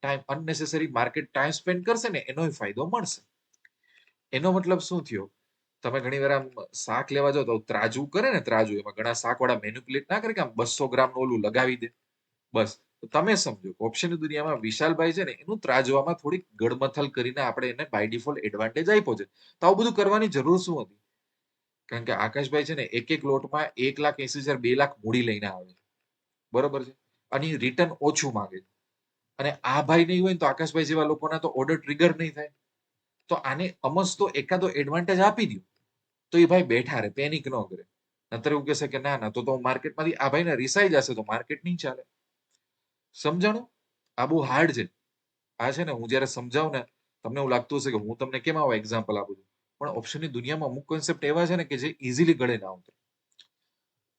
Time unnecessary market time spend કરશે ને એનોય ફાયદો મળશે. એનો મતલબ શું થયો? તમે ઘણી વાર આમ શાક લેવા જાઓ તો ત્રાજુ કરે ને, ત્રાજુ એમાં ઘણા શાક વાળા મેન્યુપ્યુલેટ ના કરે કે આમ 200 ગ્રામ નું ઓલું લગાવી દે. બસ તો તમે સમજો ઓપ્શનની દુનિયામાં વિશાલભાઈ છે ને એનું ત્રાજવામાં થોડીક ગડમથલ કરીને આપણે એને બાય ડિફોલ્ટ એડવાન્ટેજ આપ્યો છે. તો આવું બધું કરવાની જરૂર શું હતી? કારણ કે આકાશભાઈ છે ને એક એક લોટમાં 1,80,000 2 લાખ મૂડી લઈને આવે છે. બરોબર છે. અને રિટર્ન ઓછું માંગે છે. અને આ ભાઈ નહીં હોય ને તો આકાશભાઈ જેવા લોકોના તો ઓર્ડર ટ્રિગર નહીં થાય. તો આને અમસ તો એકાદો એડવાન્ટેજ આપી દો તો એ ભાઈ બેઠા રહે, પેનિક ન કરે. નતર એવું કહેશે કે ના ના તો માર્કેટમાંથી આ ભાઈને રિસાઈ જશે તો માર્કેટ નહીં ચાલે. સમજાણું? આ બહુ હાર્ડ છે. આ છે ને હું જયારે સમજાવું ને તમને એવું લાગતું હશે કે હું તમને કેમ આવા એક્ઝામ્પલ આપું છું. પણ ઓપ્શનની દુનિયામાં અમુક કોન્સેપ્ટ એવા છે ને કે જે ઇઝીલી ગળે ના આવતા.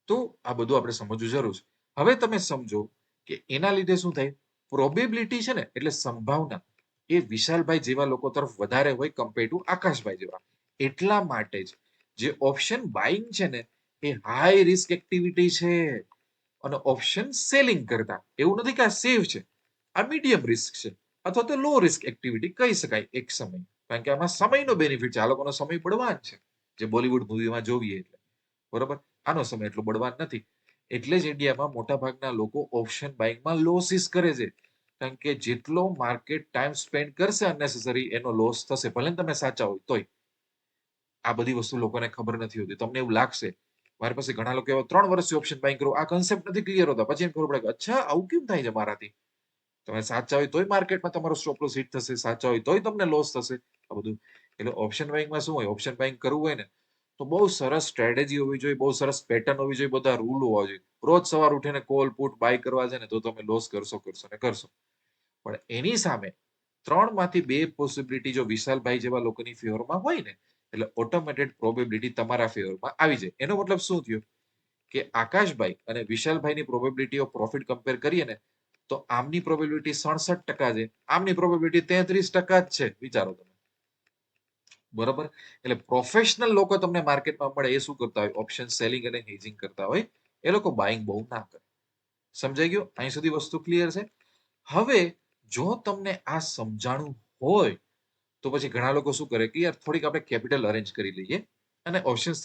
તો આ બધું આપણે સમજવું જરૂર છે. હવે તમે સમજો કે એના લીધે શું થાય? પ્રોબેબિલિટી છે ને એટલે સંભાવના એ વિશાલભાઈ જેવા લોકો તરફ વધારે હોય કમ્પેર ટુ આકાશભાઈ જેવા. એટલા માટે જ જે ઓપ્શન બાઇંગ છે ને એ હાઈ રિસ્ક એક્ટિવિટી છે. અને ઓપ્શન સેલિંગ કરતા એવું નથી કે આ સેફ છે, આ મીડિયમ રિસ્ક છે અથવા તો લો રિસ્ક એક્ટિવિટી કહી શકાય એક સમય. કારણ કે આમાં સમયનો બેનિફિટ છે. આ લોકોનો સમય બળવાન છે, જે બોલિવૂડ મૂવીમાં જોઈએ એટલે. બરોબર, આનો સમય એટલો બળવાન નથી. એટલે જ ઇન્ડિયામાં મોટા ભાગના લોકો ઓપ્શન બાઇંગમાં લોસીસ કરે છે. કારણ કે જેટલો માર્કેટ ટાઈમ સ્પેન્ડ કરશે અનનેસેસરી એનો લોસ થશે, ભલે તમે સાચા હોય તોય. આ બધી વસ્તુ લોકોને ખબર નથી હોતી. તમને એવું લાગશે, મારી પાસે ઘણા લોકો એવા 3 વર્ષથી ઓપ્શન બાઇંગ કરો, આ કન્સેપ્ટ નથી ક્લિયર હોતા, પછી એમ ખબર પડે કે અચ્છા આવું કેમ થાય છે મારાથી. તમે સાચા હોય તોય માર્કેટમાં તમારો સ્ટોપ લોસ હિટ થશે, સાચા હોય તોય તમને લોસ થશે. આ બધું એટલે ઓપ્શન બાઇંગમાં શું હોય? ઓપ્શન બાઇંગ કરવું હોય ને તો બહુ સરસ સ્ટ્રેટેજી હોવી જોઈએ, બહુ સરસ પેટર્ન હોવી જોઈએ, બધા રૂલ હોવા જોઈએ. રોજ સવાર ઉઠીને કોલ પુટ બાય કરવા છે ને તો તમે લોસ કરશો કરશો ને કરશો. પણ એની સામે 3 માંથી 2 પોસિબિલિટી જો વિશાલભાઈ જેવા લોકોની ફેવરમાં હોય ને એટલે ઓટોમેટેડ પ્રોબેબિલિટી તમારા ફેવરમાં આવી જાય. એનો મતલબ શું થયો કે આકાશભાઈ અને વિશાલભાઈની પ્રોબેબિલિટી ઓફ પ્રોફિટ કમ્પેર કરીએ ને તો આમની પ્રોબેબિલિટી 67% છે, આમની પ્રોબેબિલિટી 33% જ છે. વિચારો તમે. બરોબર, એટલે પ્રોફેશનલ લોકો તમને માર્કેટમાં મળે એ શું કરતા હોય? ઓપ્શન સેલિંગ અને હેજિંગ કરતા હોય. એ લોકો બાઇંગ બહુ ના કરે. સમજાઈ ગયું? અહીં સુધી વસ્તુ ક્લિયર છે. હવે જો તમને આ સમજાણું હોય તો પછી ઘણા લોકો શું કરે કે યાર થોડીક આપણે કેપિટલ અરેન્જ કરી લઈએ અને ઓપ્શન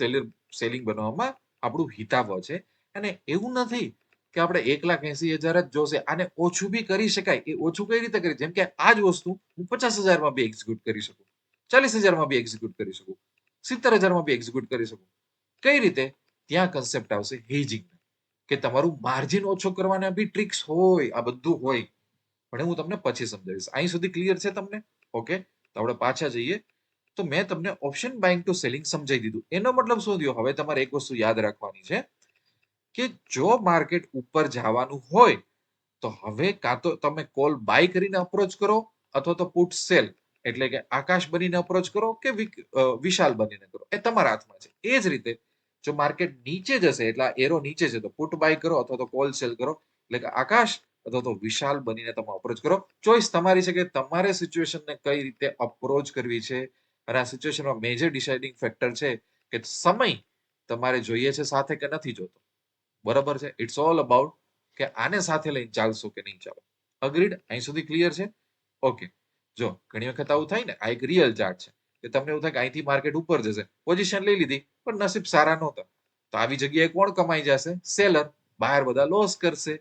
સેલિંગ બનાવવામાં આપણું હિતાવ છે. અને એવું નથી કે આપણે 1,80,000 જ જોશે, આને ઓછું બી કરી શકાય. એ ઓછું કઈ રીતે કરી? જેમ કે આ જ વસ્તુ હું 50,000માં બી એક્ઝિક્યુટ કરી શકું, 40,000માં બી એક્ઝિક્યુટ કરી શકું, 70,000માં બી એક્ઝિક્યુટ કરી શકું. કઈ રીતે? ત્યાં કન્સેપ્ટ આવશે હેજિંગ, કે તમારું માર્જિન ઓછો કરવાના બી ટ્રિક્સ હોય. આ બધું હોય પણ હું તમને પછી સમજાવીશ. અહીં સુધી ક્લિયર છે તમને? ઓકે, તો આપણે પાછા જઈએ. તો મેં તમને ઓપ્શન બાઇંગ ટુ સેલિંગ સમજાવી દીધું. એનો મતલબ શું થયો? હવે તમારે એક વસ્તુ યાદ રાખવાની છે કે જો માર્કેટ ઉપર જવાનું હોય તો હવે કાં તો તમે કોલ બાય કરીને અપ્રોચ કરો અથવા તો પુટ સેલ એટલે કે આકાશ બનીને અપ્રોચ કરો કે વિશાલ બનીને કરો, એ તમારા હાથમાં છે. એ જ રીતે જો માર્કેટ નીચે જશે એટલે એરો નીચે છે તો પુટ બાય કરો અથવા તો કોલ સેલ કરો, એટલે કે આકાશ અથવા તો વિશાલ બનીને તમે અપ્રોચ કરો. ચોઈસ તમારી છે કે તમારે સિચ્યુએશનને કઈ રીતે અપ્રોચ કરવી છે. અને આ સિચ્યુએશનમાં મેજર ડિસાઇડિંગ ફેક્ટર છે કે સમય તમારે જોઈએ છે સાથે કે નથી જોતો. બરાબર છે? ઇટ્સ ઓલ અબાઉટ કે આને સાથે લઈને ચાલશો કે નહીં ચાલો. અગ્રીડ? અહીં સુધી ક્લિયર છે? ઓકે. જો ઘણી વખત આવું થાય ને, આ એક રિયલ ચાર્ટ છે કે તમને એવું થાય કે અહીંથી માર્કેટ ઉપર જશે, પોઝિશન લઈ લીધી પણ નસીબ સારા નહોતા, તો આવી જગ્યાએ કોણ કમાઈ જશે? સેલર. બાયર બધા લોસ કરશે.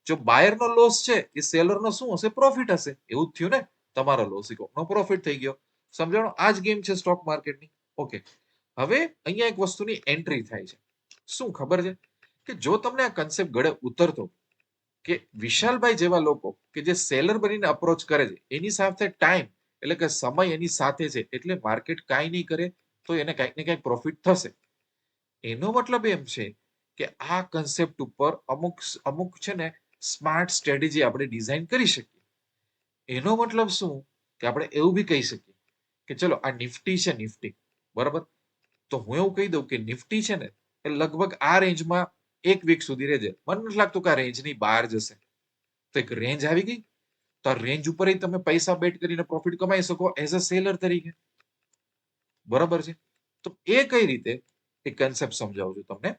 જો બાયર નો લોસ છે એ સેલર નો શું હશે? પ્રોફિટ હશે. એવું જ થયું ને, તમારો લોસ નો પ્રોફિટ થઈ ગયો. સમજાણો? આ જ ગેમ છે સ્ટોક માર્કેટની. ઓકે, હવે અહીંયા એક વસ્તુની એન્ટ્રી થાય છે. શું ખબર છે કે જો તમને આ કન્સેપ્ટ ગળે ઉતરતો કે વિશાલભાઈ જેવા લોકો કે જે સેલર બનીને અપ્રોચ કરે છે એની સાથે ટાઈમ એટલે કે સમય એની સાથે છે એટલે માર્કેટ કાંઈ નહીં કરે તો એને કંઈક ને કંઈક પ્રોફિટ થશે. એનો મતલબ એમ છે કે આ કન્સેપ્ટ ઉપર અમુક અમુક છે ને સ્માર્ટ સ્ટ્રેટેજી આપણે ડિઝાઇન કરી શકીએ. એનો મતલબ શું કે આપણે એવું બી કહી શકીએ કે ચલો આ નિફ્ટી છે, નિફ્ટી બરાબર, તો હું એવું કહી દઉં કે નિફ્ટી છે ને એ લગભગ આ રેન્જમાં એક વીક સુધી રહેજે. મને નથી લાગતું કે આ રેન્જની બહાર જશે. તો એક રેન્જ આવી ગઈ તો આ રેન્જ ઉપર તમે પૈસા બેટ કરીને પ્રોફિટ કમાઈ શકો એઝ અ સેલર તરીકે. બરાબર છે? તો એ કઈ રીતે એ કન્સેપ્ટ સમજાવું છું તમને.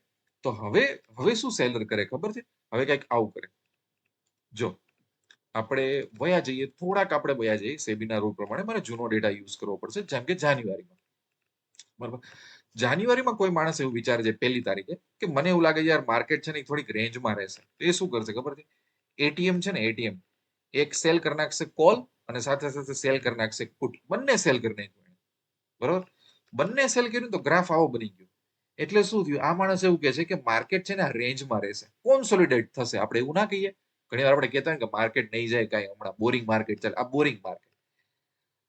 તો હવે હવે શું સેલર કરે ખબર છે? હવે કંઈક આવું કરે. જો આપણે વયા જઈએ, થોડાક આપણે વયા જઈએ સેબીના રૂલ પ્રમાણે. મને જૂનો ડેટા યુઝ કરવો પડશે, જેમ કે જાન્યુઆરીમાં. બરાબર, જાન્યુઆરીમાં કોઈ માણસ એવું વિચારે છે 1 તારીખે કે મને એવું લાગે છે યાર માર્કેટ છે ને એ થોડીક રેન્જમાં રહેશે. તો એ શું કરશે ખબર છે? એટીએમ છે ને એટીએમ એક સેલ કરી નાખશે કોલ અને સાથે સાથે સેલ કરી નાખશે પુટ. બંને સેલ કરી નાખ્યું એણે. બરોબર? બંને સેલ કર્યું તો ગ્રાફ આવો બની ગયો. એટલે શું થયું? આ માણસ એવું કહે છે કે માર્કેટ છે ને આ રેન્જમાં રહેશે. કોન્સોલિડેટ થશે. આપણે એવું ના કહીએ. ઘણી વાર આપણે કહેતા હોય કે માર્કેટ નહીં જાય કાંઈ હમણાં બોરિંગ માર્કેટ ચાલે. આ બોરિંગ માર્કેટ.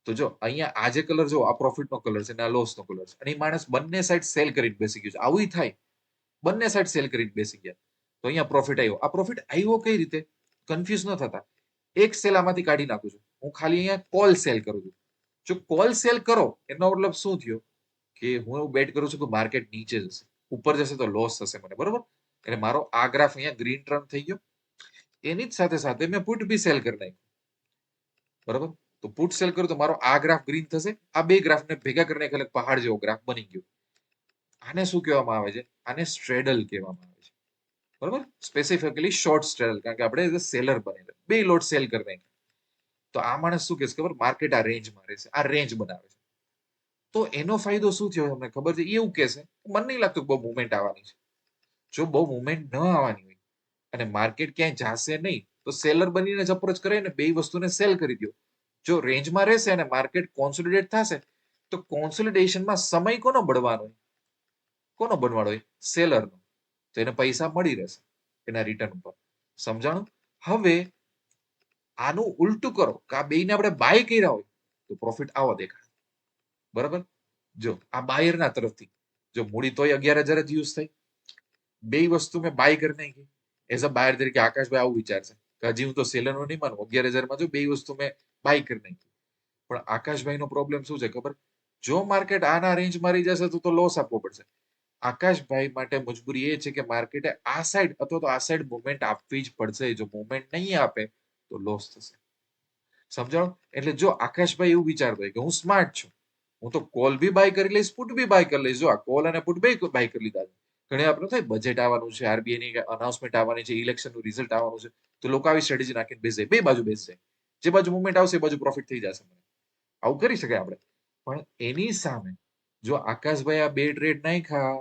તો જો અહીંયા આ જે કલર જો આ પ્રોફિટનો કલર છે ને આ લોસનો કલર છે. અને એ માણસ બંને સાઈડ સેલ કરીને બેસી ગયો છે. આવું થાય. બંને સાઈડ સેલ કરીને બેસી ગયા. તો અહીંયા પ્રોફિટ આવ્યો. આ પ્રોફિટ આવ્યો કઈ રીતે? કન્ફ્યુઝ ન થતા. એક સેલ આમાંથી કાઢી નાખું છું. હું ખાલી અહીંયા કોલ સેલ કરું છું. જો કોલ સેલ કરો એનો મતલબ શું થયો? કે હું એવું બેટ કરું છું કે માર્કેટ નીચે જશે. ઉપર જશે તો લોસ થશે મને. બરોબર? એટલે મારો આ ગ્રાફ અહીંયા ગ્રીન ટર્ન થઈ ગયો. એની જ સાથે સાથે મેં પુટ બી સેલ કરી નાખ્યું. બરોબર? તો પુટ સેલ કરું તો મારો આ ગ્રાફ ગ્રીન થશે. આ બે ગ્રાફને ભેગા કરીને એક પહાડ જેવો ગ્રાફ બની ગયો. આને શું કહેવામાં આવે છે? આને સ્ટ્રેડલ કહેવામાં આવે છે. બરોબર? સ્પેસિફિકલી શોર્ટ સ્ટ્રેડલ, કારણ કે આપણે સેલર બનેલા બે લોટ સેલ કરી નાખ્યા. તો આ માણસ શું કહેશે ખબર? માર્કેટ આ રેન્જમાં રહેશે. આ રેન્જ બનાવે છે. તો એનો ફાયદો શું થયો તમને ખબર છે? એવું કહેશે મને નહીં લાગતું બહુ મુવમેન્ટ આવવાની છે. જો બહુ મુવમેન્ટ ન આવવાની હોય અને માર્કેટ ક્યાંય જશે નહીં તો સેલર બનીને જ અપ્રોચ કરે ને બે વસ્તુને સેલ કરી દો. જો રેન્જમાં રહેશે અને માર્કેટ કોન્સોલિડેટ થશે તો કોન્સોલિડેશનમાં સમય કોનો બળવાનો હોય? કોનો બનવાડો હોય? સેલરનો. તો એને પૈસા મળી રહેશે એના રિટર્ન ઉપર. સમજાણું? હવે આનું ઉલટું કરો કે આ બેને આપણે બાય કર્યા હોય તો પ્રોફિટ આવો દેખાય. બરાબર? જો આ બાયરના તરફથી જો મૂડી તોય 11,000 જ યુઝ થઈ. બે વસ્તુ મેં બાય કરી નાખી. એઝ અ બાયર તરીકે આકાશભાઈ આવું વિચારશે કે હજી હું તો સેલરનો નહીં માનું. 11,000 માં જો બે વસ્તુ મેં બાય કરી નાખી. પણ આકાશભાઈનો પ્રોબ્લેમ શું છે ખબર? જો માર્કેટ આના રેન્જ મારી જશે તો લોસ આપવો પડશે. આકાશભાઈ માટે મજબૂરી એ છે કે માર્કેટે આ સાઈડ અથવા તો આ સાઈડ મુવમેન્ટ આપવી જ પડશે. જો મુવમેન્ટ નહીં આપે તો લોસ થશે. સમજાણો? એટલે જો આકાશભાઈ એવું વિચારતો હોય કે હું સ્માર્ટ છું, હું તો કોલ બી બાય કરી લઈશ, પુટ બી બાય કરી લઈશ. જો આ કોલ અને પુટ બે બાય કરી લીધા છે. ઘણી આપણે થાય બજેટ આવવાનું છે, આરબીઆઈ ની અનાઉન્સમેન્ટ આવવાની છે, ઇલેક્શનનું રિઝલ્ટ આવવાનું છે, તો લોકો આવી સ્ટ્રેટેજી નાખીને બેસે જાય. બે બાજુ બેસે જાય. જે બાજુ મુવમેન્ટ આવશે એ બાજુ પ્રોફિટ થઈ જશે. આવું કરી શકાય આપણે. પણ એની સામે જો આકાશભાઈ આ બે ટ્રેડ નાખ્યા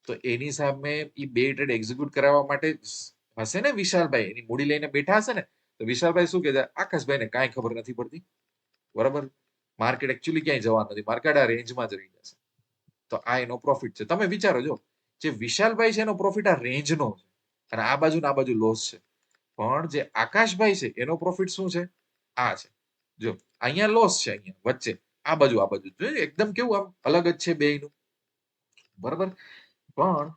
તો એની સામે એ બે ટ્રેડ એક્ઝિક્યુટ કરાવવા માટે હશે ને વિશાલભાઈ, એની મૂડી લઈને બેઠા હશે ને. તો વિશાલભાઈ શું કહે છે? આકાશભાઈને કાંઈ ખબર નથી પડતી. બરાબર? માર્કેટ એકચ્યુઅલી ક્યાંય જવાનું નથી. માર્કેટ આ રેન્જમાં જ રહી જશે. તો આ એનો પ્રોફિટ છે. તમે વિચારો, જો જે વિશાલભાઈ છે એનો પ્રોફિટ આ રેન્જનો છે અને આ બાજુ આ બાજુ લોસ છે. પણ જે આકાશભાઈ છે એનો પ્રોફિટ શું છે? આ છે. જો અહીંયા લોસ છે, અહીંયા વચ્ચે આ બાજુ એકદમ કેવું આમ અલગ જ છે બેયનું. બરાબર? પણ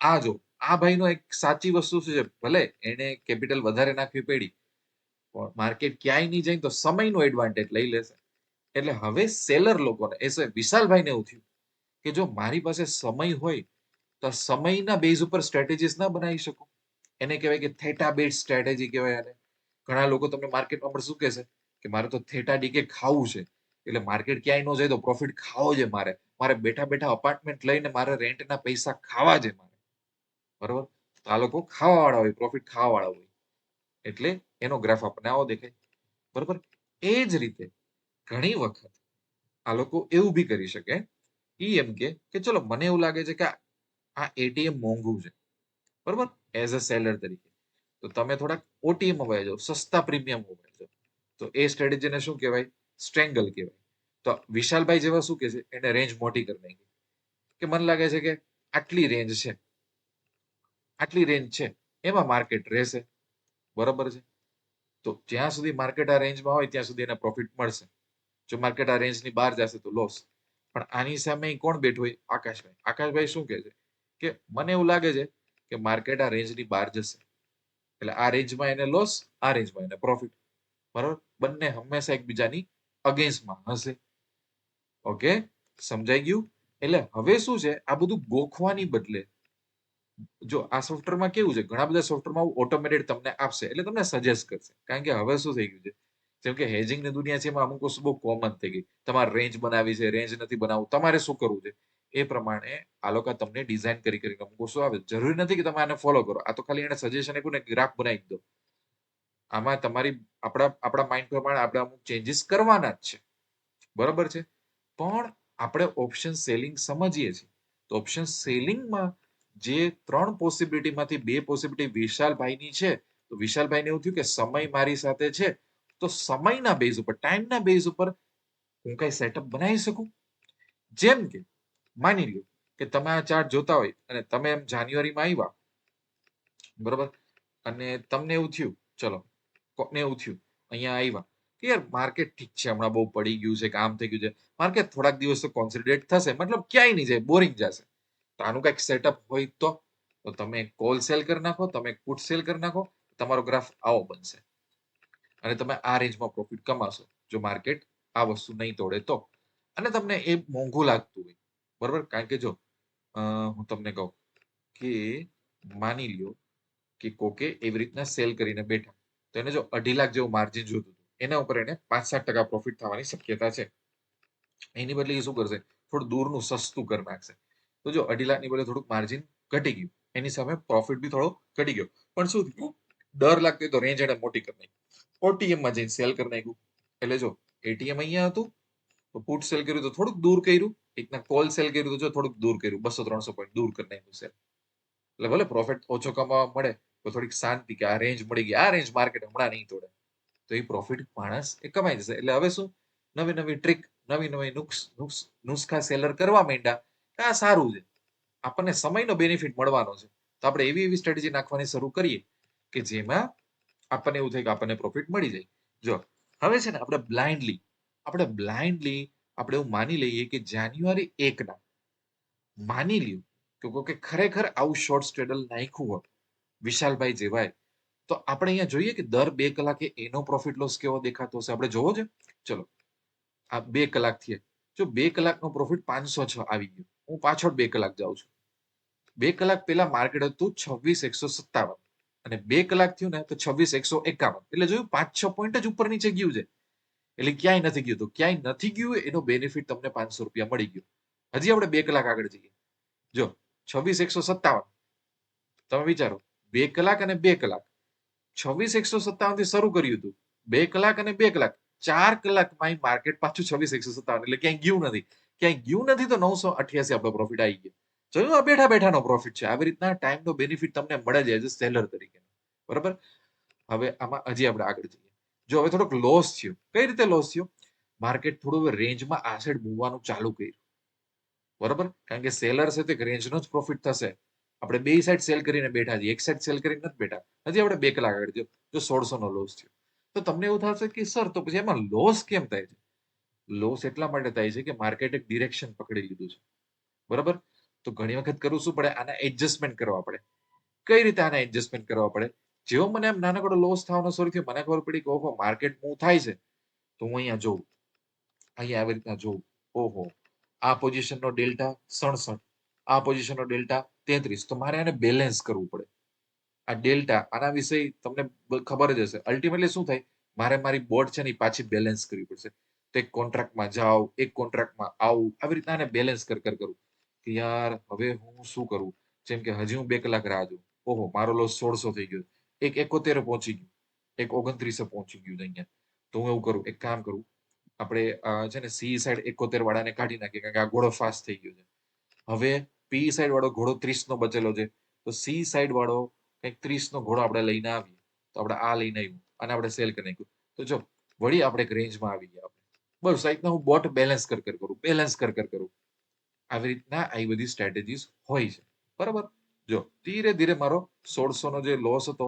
આ જો આ ભાઈનો એક સાચી વસ્તુ શું છે? ભલે એને કેપિટલ વધારે નાખવી પડી પણ માર્કેટ ક્યાંય નહીં જાય તો સમયનો એડવાન્ટેજ લઈ લેશે. એટલે હવે સેલર લોકોને વિશાલભાઈને એવું થયું કે જો મારી પાસે સમય હોય તો સમયના બેઝ ઉપર સ્ટ્રેટેજીસ ના બનાવી શકું. એને કહેવાય કે થેટા બેઝ સ્ટ્રેટેજી કહેવાય. આને ઘણા લોકો તમને માર્કેટમાં પણ શું કહેશે કે મારે તો થેટા ડીકે ખાવું છે. એટલે માર્કેટ ક્યાંય ન જાય તો પ્રોફિટ ખાવો છે મારે. મારે બેઠા બેઠા અપાર્ટમેન્ટ લઈને મારે રેન્ટના પૈસા ખાવા છે મારે. બરોબર? તો આ લોકો ખાવા વાળા હોય, પ્રોફિટ ખાવા વાળા હોય. એટલે એનો ગ્રાફ આપણને આવો દેખાય. બરોબર? એ જ રીતે ઘણી વખત આ લોકો એવું બી કરી શકે. એમ કે ચલો મને એવું લાગે છે કે આ એટીએમ મોંઘું છે. બરોબર? એઝ અ સેલર તરીકે તો તમે થોડાક ઓટીએમ વયા જાઓ, સસ્તા પ્રીમિયમ વયા જાઓ. તો એ સ્ટ્રેટેજીને શું કહેવાય? સ્ટ્રેંગલ કહેવાય. તો વિશાલભાઈ જેવા શું કે છે? એને રેન્જ મોટી કરી નાખી કે મને લાગે છે કે આટલી રેન્જ છે, આટલી રેન્જ છે, એમાં માર્કેટ રહેશે. બરોબર છે? તો જ્યાં સુધી માર્કેટ આ રેન્જમાં હોય ત્યાં સુધી એને પ્રોફિટ મળશે. જો માર્કેટ આ રેન્જની બહાર જશે તો લોસ. પણ આની સામે કોણ બેઠું હોય? આકાશભાઈ. આકાશભાઈ શું કહે છે કે મને એવું લાગે છે કે માર્કેટ આ રેન્જની બહાર જશે. એટલે આ રેન્જમાં એને લોસ, આ રેન્જમાં એને પ્રોફિટ. બરાબર? બંને હંમેશા એકબીજાની અગેન્સ્ટમાં હશે. ઓકે, સમજાઈ ગયું? એટલે હવે શું છે? આ બધું ગોખવાની બદલે જો આ સોફ્ટવેરમાં કેવું છે, ઘણા બધા સોફ્ટવેરમાં ઓટોમેટેડ તમને આપશે એટલે તમને સજેસ્ટ કરશે. કારણ કે હવે શું થઈ ગયું છે, જેમ કે હેજિંગની દુનિયા છે એમાં અમુક વસ્તુ બહુ કોમન થઈ ગઈ. તમારે રેન્જ બનાવી છે, રેન્જ નથી બનાવવું, તમારે શું કરવું છે એ પ્રમાણે આ લોકો તમને ડિઝાઇન કરીને અમુક વસ્તુ આવે. જરૂરી નથી કે તમે આને ફોલો કરો. આ તો ખાલી એને સજેશન આપ્યું ને ગ્રાફ બનાવી દો. આમાં તમારી આપણા માઇન્ડ પ્રમાણે આપણે અમુક ચેન્જીસ કરવાના જ છે. બરોબર છે? પણ આપણે ઓપ્શન સેલિંગ સમજીએ છીએ તો ઓપ્શન સેલિંગમાં જે 3 પોસિબિલિટીમાંથી 2 પોસિબિલિટી વિશાલભાઈની છે તો વિશાલભાઈને એવું થયું કે સમય મારી સાથે છે તો સમયના બેઝ ઉપર ટાઈમના બેઝ ઉપર હું કઈ સેટઅપ બનાવી શકું. જેમ કે માની લ્યો કે તમે આ ચાર્ટ જોતા હોય અને તમે એમ જાન્યુઆરીમાં આવ્યા બરોબર અને તમને એવું થયું ચલો કોને એવું થયું અહીંયા આવ્યા કે યાર માર્કેટ ઠીક છે હમણાં બહુ પડી ગયું છે કામ થઈ ગયું છે માર્કેટ થોડાક દિવસ તો કોન્સોલિડેટ થશે મતલબ ક્યાંય નહીં જાય બોરિંગ જશે તો આનું કઈક સેટઅપ હોય તો તમે કોલ સેલ કરી નાખો તમે પુટ સેલ કરી નાખો તમારો ગ્રાફ આવો બનશે અને તમે આ રેન્જમાં પ્રોફિટ કમાશો જો માર્કેટ આ વસ્તુ નહીં તોડે તો અને તમને એ મોંઘું લાગતું હોય બરોબર કારણ કે જો હું તમને કહું કે માની લ્યો કે કોકે એવી રીતના સેલ કરીને બેઠા તો એને જો 2.5 લાખ જેવું માર્જિન જોતું હતું એના ઉપર એને 5-7% પ્રોફિટ થવાની શક્યતા છે. એની બદલે એ શું કરશે થોડું દૂરનું સસ્તું કરી નાખશે તો જો 2.5 લાખની બદલે થોડુંક માર્જિન ઘટી ગયું એની સામે પ્રોફિટ બી થોડો ઘટી ગયો પણ શું થયું ડર લાગતો તો રેન્જ એને મોટી કરી નાખી ઓટીએમ માં જઈને સેલ કરી નાખ્યું એટલે જો એટીએમ અહીંયા હતું તો પુટ સેલ કર્યું તો થોડુંક દૂર કર્યું એકના કોલ સેલ કર્યું તો જો થોડુંક દૂર કર્યું 200-300 પોઈન્ટ દૂર કરી નાખ્યું સેલ એટલે ભલે પ્રોફિટ ઓછો કમાવા મળે તો થોડીક શાંતિ કે આ રેન્જ મળી ગઈ આ રેન્જ માર્કેટ હમણાં નહીં તોડે તો એ પ્રોફિટ માણસ એ કમાઈ જશે એટલે હવે શું નવી નવી ટ્રીક નવી નવી નુસ્ખા સેલર કરવા માંડ્યા કે આ સારું છે આપણને સમયનો બેનિફિટ મળવાનો છે તો આપણે એવી એવી સ્ટ્રેટેજી નાખવાની શરૂ કરીએ કે જેમાં આપણને એવું થાય કે આપણને પ્રોફિટ મળી જાય. જો હવે છે ને આપણે બ્લાઇન્ડલી આપણે એવું માની લઈએ કે જાન્યુઆરી 1 ના માની લ્યો કે ખરેખર આવું શોર્ટ સ્ટ્રેડલ નાખ્યું હોત વિશાલભાઈ જેવાય તો આપણે અહીંયા જોઈએ કે દર 2 કલાકે એનો પ્રોફિટ લોસ કેવો દેખાતો હશે આપણે જોવો છે. ચલો આ 2 કલાક થયા જો 2 કલાકનો પ્રોફિટ 506 આવી ગયો હું પાછળ 2 કલાક જાઉં છું 2 કલાક પહેલા માર્કેટ હતું 26,157 અને 2 કલાક થયું ને તો 26,151 એટલે જોયું 5-6 પોઈન્ટ જ ઉપર નીચે ગયું છે એટલે ક્યાંય નથી ગયું તો ક્યાંય નથી ગયું એનો બેનિફિટ તમને 500 રૂપિયા મળી ગયો. હજી આપણે 2 કલાક આગળ જઈએ જો 26,157 તમે વિચારો 2 કલાક અને 2 કલાક 26,157 થી શરૂ કર્યું હતું 2 કલાક અને 2 કલાક 4 કલાકમાં માર્કેટ પાછું 26,157 એટલે ક્યાંય ગયું નથી તો 988 આપણો પ્રોફિટ આવી ગયો જોયું આ બેઠા બેઠાનો પ્રોફિટ છે આવી રીતના ટાઈમનો બેનિફિટ તમને મળે છે એઝ અ સેલર તરીકે બરાબર. હવે આમાં હજી આપણે આગળ જઈએ જો હવે થોડોક લોસ થયો કઈ રીતે લોસ થયો માર્કેટ થોડું હવે રેન્જમાં આ સાઈડ મૂવવાનું ચાલુ કર્યું બરાબર કારણ કે સેલર છે તે રેન્જનો જ પ્રોફિટ થશે આપણે બે સાઈડ સેલ કરીને બેઠા છીએ એક સાઈડ સેલ કરીને નથી બેઠા હજી આપણે 2 કલાક આગળ જો 1600 નો લોસ થયો તો તમને એવું થશે કે સર તો પછી એમાં લોસ કેમ થાય છે લોસ એટલા માટે થાય છે કે માર્કેટ એક ડિરેક્શન પકડી લીધું છે બરાબર તો ઘણી વખત કરવું શું પડે આના એડજસ્ટમેન્ટ કરવા પડે કઈ રીતે આના એડજસ્ટમેન્ટ કરવા પડે જેવો મને એમ નાનકડો લોસ થવાનો શરૂ થયો મને ખબર પડી કે ઓહો માર્કેટ મૂવ થાય છે તો હું અહીંયા જોઉં અહીંયા આવી રીતના જોઉં ઓહો આ પોઝિશનનો ડેલ્ટા 67 આ પોઝિશનનો ડેલ્ટા 33 તો મારે આને બેલેન્સ કરવું પડે આ ડેલ્ટા આના વિશે તમને ખબર જ હશે અલ્ટિમેટલી શું થાય મારે મારી બોર્ડ છે ને પાછી બેલેન્સ કરવી પડશે તો એક કોન્ટ્રાક્ટમાં જાઓ એક કોન્ટ્રાક્ટમાં આવું આવી રીતના આને બેલેન્સ કરું કે યાર હવે હું શું કરું જેમ કે હજી હું 2 કલાક રાહ જોઉં ઓહો મારો લોસ 1600 થઈ ગયો એક 71 પહોંચી ગયું એક 29 પહોંચી ગયું અહીંયા તો હું એવું કરું એક કામ કરું આપણે છે ને સી સાઈડ 71 વાળાને કાઢી નાખીએ કારણ કે આ ઘોડો ફાસ્ટ થઈ ગયો છે હવે પી સાઈડ વાળો ઘોડો 30 નો બચેલો છે તો સી સાઈડ વાળો કંઈક 30 નો ઘોડો આપણે લઈને આવીએ તો આપણે આ લઈને આવ્યું અને આપણે સેલ કરી નાખ્યું તો જો વળી આપણે એક રેન્જમાં આવી ગયા આપણે બસ આ રીતના હું બોટ બેલેન્સ કરું આવી રીતના આવી બધી સ્ટ્રેટેજીસ હોય છે બરાબર. જો ધીરે ધીરે મારો 1600 નો જે લોસ હતો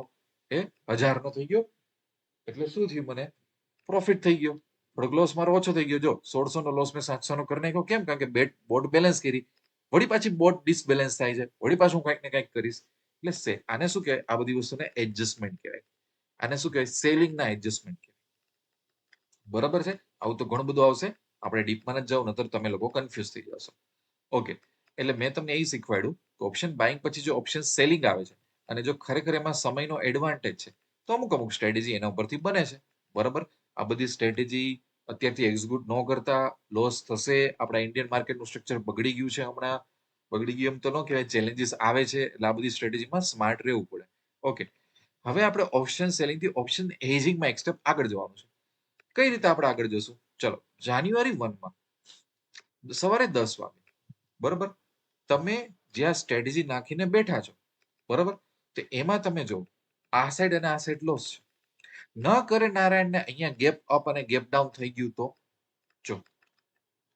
એ 1000 નો થઈ ગયો એટલે શું થયું મને પ્રોફિટ થઈ ગયો થોડોક લોસ મારો ઓછો થઈ ગયો જો 1600 નો લોસ મેં 700 નો કરી નાખ્યો કેમ કારણ કે બોટ બેલેન્સ કરી વળી પાછી બોટ ડિસબેલેન્સ થાય છે વળી પાછું હું કંઈક ને કંઈક કરીશ એટલે આને શું કહેવાય આ બધી વસ્તુને એડજસ્ટમેન્ટ કહેવાય આને શું કહેવાય સેલિંગ ના એડજસ્ટમેન્ટ કહેવાય બરાબર છે. આવું તો ઘણું બધું આવશે આપણે ડીપમાં જ જાવ નતર તમે લોકો કન્ફ્યુઝ થઈ જશો. ઓકે એટલે મેં તમને એ શીખવાડ્યું કે ઓપ્શન બાઇંગ પછી જો ઓપ્શન સેલિંગ આવે છે અને જો ખરેખર એમાં સમયનો એડવાન્ટેજ છે તો અમુક સ્ટ્રેટેજી એના ઉપરથી બને છે બરાબર. આ બધી સ્ટ્રેટેજી અત્યારથી એક્ઝિક્યુટ ન કરતા લોસ થશે આપણા ઇન્ડિયન માર્કેટનું સ્ટ્રક્ચર બગડી ગયું છે હમણાં બગડી ગયું એમ તો ન કહેવાય ચેલેન્જીસ આવે છે એટલે આ બધી સ્ટ્રેટેજીમાં સ્માર્ટ રહેવું પડે. ઓકે હવે આપણે ઓપ્શન સેલિંગ થી ઓપ્શન હેજિંગમાં એક સ્ટેપ આગળ જવાનું છે કઈ રીતે આપણે આગળ જશું ચલો જાન્યુઆરી 1 માં સવારે 10 વાગે. બરોબર. તમે જ્યાં સ્ટ્રેટેજી નાખીને બેઠા છો, બરોબર, તો એમાં તમે જો આ સાઈડ અને આ સાઈડ લોસ છે. ન કરે નારાયણને અહીંયા ગેપ અપ અને ગેપ ડાઉન થઈ ગયું તો જો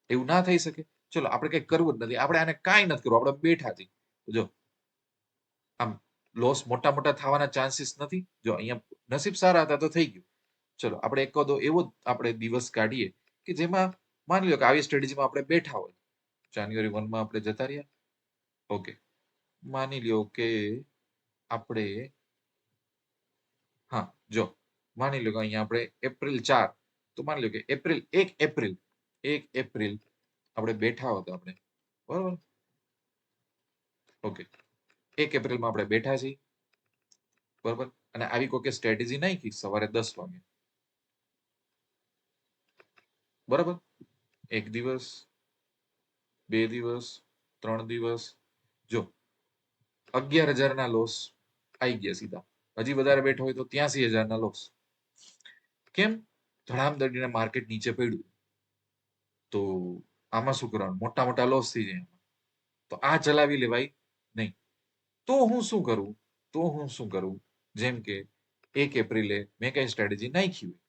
એવું ના થઈ શકે. ચલો આપણે કઈ કરવું જ નથી, આપણે આને કાંઈ નથી કરવું, આપણે બેઠા છીએ. જો આમ લોસ મોટા મોટા થવાના ચાન્સીસ નથી. જો અહીંયા નસીબ સારા હતા તો થઈ ગયું. ચલો આપણે એકાદો એવો આપણે દિવસ કાઢીએ કે જેમાં માની લો કે આવી સ્ટ્રેટેજીમાં આપણે બેઠા હોય. જાન્યુઆરી 1 આપણે જતા રહ્યા. ઓકે, માની લ્યો કે આપણે હા જો માની લો કે અહીંયા આપણે એપ્રિલ 4, તો માની લો કે એક એપ્રિલ આપણે બેઠા હતા આપણે, બરોબર. ઓકે, 1 એપ્રિલમાં આપણે બેઠા છીએ, બરોબર, અને આવી કોઈ સ્ટ્રેટેજી નાખી સવારે 10 વાગે, બરાબર. 1 દિવસ, 2 દિવસ, 3 દિવસ, જો 11,000 લોસ આવી ગયા સીધા. હજી વધારે બેઠો હોય તો 83,000 લોસ. કેમ? ધડામ દડીને માર્કેટ નીચે પડ્યું. તો આમાં શું કરવાનું? મોટા મોટા લોસ થઈ જાય. તો આ ચલાવી લેવાય નહીં. તો હું શું કરું? જેમ કે 1 એપ્રિલે મેં કઈ સ્ટ્રેટેજી નાખી હોય,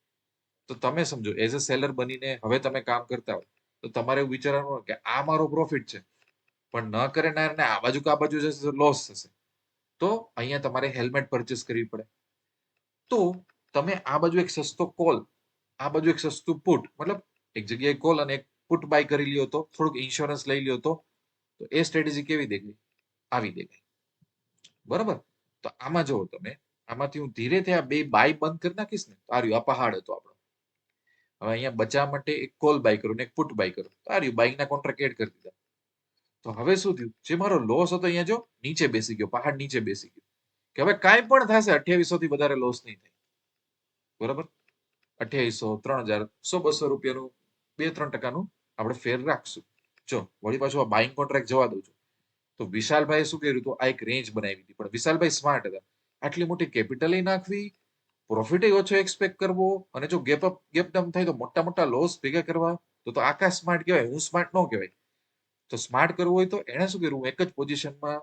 તો તમે સમજો એઝ અ સેલર બનીને હવે તમે કામ કરતા હોય તો તમારે એવું વિચારવાનું કે આ મારો પ્રોફિટ છે, પણ ન કરે ને આ બાજુ કે આ બાજુ જશે તો લોસ થશે. તો અહીંયા તમારે હેલ્મેટ પરચેસ કરવી પડે. તો તમે આ બાજુ એક સસ્તો કોલ, આ બાજુ એક સસ્તું પુટ, મતલબ એક જગ્યાએ કોલ અને એક પુટ બાય કરી લ્યો તો થોડુંક ઇન્સ્યોરન્સ લઈ લ્યો તો એ સ્ટ્રેટેજી કેવી દેખાય? આવી દેખાય. બરાબર. તો આમાં જુઓ તમે, આમાંથી હું ધીરેથી આ બે બાય બંધ કરી નાખીશ ને તો આ રહ્યું, આ પહાડ હતો આપણો. હવે અહીંયા બચાવવા માટે એક કોલ બાય કરું ને એક પુટ બાય કરું, તો આ રહ્યું, બાયના કોન્ટ્રાક્ટ એડ કરી દીધા. તો હવે શું થયું? જે મારો લોસ હતો અહીંયા જો નીચે બેસી ગયો, પહાડ નીચે બેસી ગયો. કે હવે કાંઈ પણ થશે 2800 થી વધારે લોસ નહીં થાય. બરાબર. 2800, 3,000, 100-200 રૂપિયાનું 2-3% આપણે ફેર રાખશું. જો વળી પાછું આ બાઇંગ કોન્ટ્રાક્ટ જવા દઉં છું. તો વિશાલભાઈ શું કર્યું? તો આ એક રેન્જ બનાવી હતી, પણ વિશાલભાઈ સ્માર્ટ હતા. આટલી મોટી કેપિટલ નાખવી, પ્રોફિટ ઓછો એક્સપેક્ટ કરવો, અને જો ગેપ અપ ગેપ ડાઉન થાય તો મોટા મોટા લોસ ભેગા કરવા, તો આકાશ સ્માર્ટ કહેવાય, હું સ્માર્ટ ન કહેવાય. તો સ્માર્ટ કરવું હોય તો એને શું કર્યું? એક જ પોઝિશનમાં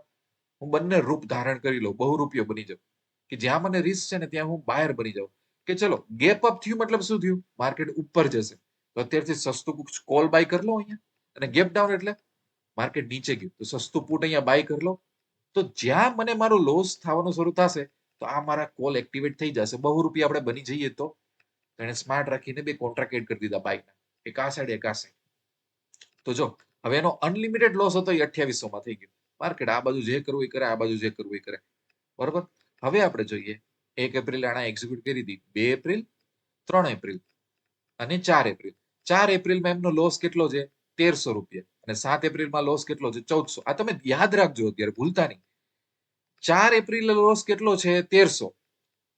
હું બંને રૂપ ધારણ કરી લઉં, બહુ રૂપિયો બની જાઉં, કે જ્યાં મને રિસ્ક છે ને ત્યાં હું બાયર બની જાઉં. કે ચલો ગેપ અપ થયું મતલબ શું થયું? માર્કેટ ઉપર જશે તો અત્યારથી સસ્તું કોલ બાય કરી લો અહીંયા, અને ગેપ ડાઉન એટલે માર્કેટ નીચે ગયું તો સસ્તું પુટ અહીંયા બાય કરી લો. તો જ્યાં મને મારો લોસ થવાનું શરૂ થશે તો આ મારા કોલ એક્ટિવેટ થઈ જશે. બહુ રૂપિયા આપણે બની જઈએ તો એને સ્માર્ટ રાખીને બે કોન્ટ્રાક્ટ એડ કરી દીધા બાયના, એક આ સાઈડ એક આ સાઈડ. તો જો હવે એનો અનલિમિટેડ લોસ હતો એ 2800 માં થઈ ગયો. માર્કેટ આ બાજુ જે કરવું એ કરે, આ બાજુ જે કરવું એ કરે. બરોબર. હવે આપણે જોઈએ 1 એપ્રિલ આના એક્ઝિક્યુટ કરી હતી, 2 એપ્રિલ, 3 એપ્રિલ અને 4 એપ્રિલ. 4 એપ્રિલમાં એમનો લોસ કેટલો છે? 1,300 રૂપિયા. અને 7 એપ્રિલમાં લોસ કેટલો છે? 1,400. આ તમે યાદ રાખજો, અત્યારે ભૂલતા નહીં. 4 એપ્રિલે લોસ કેટલો છે? 1,300.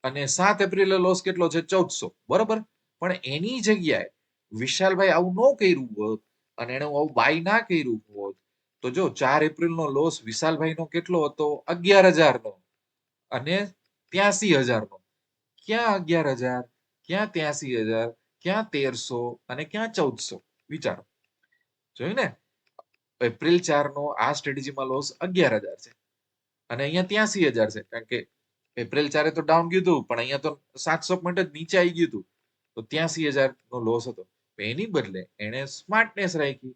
અને 7 એપ્રિલે લોસ કેટલો છે? 1,400. બરોબર. પણ એની જગ્યાએ વિશાલભાઈ આવું ન કર્યું હોત અને એને આવું બાય ના કર્યું હોત તો જો 4 એપ્રિલનો લોસ વિશાલભાઈનો કેટલો હતો? 11,000 નો અને 83,000 નો. ક્યાં 11,000, ક્યાં 83,000, ક્યાં 1,300 અને ક્યાં 1,400? વિચારો. જોયું ને? એપ્રિલ 4 નો આ સ્ટ્રેટેજીમાં લોસ 11,000 છે અને અહીંયા 83,000 છે, કારણ કે એપ્રિલ 4 તો ડાઉન ગયું હતું, પણ અહીંયા તો 700 પોઈન્ટ જ નીચે આવી ગયું હતું. તો 83,000 નો લોસ હતો. એની બદલે એને સ્માર્ટનેસ રાખી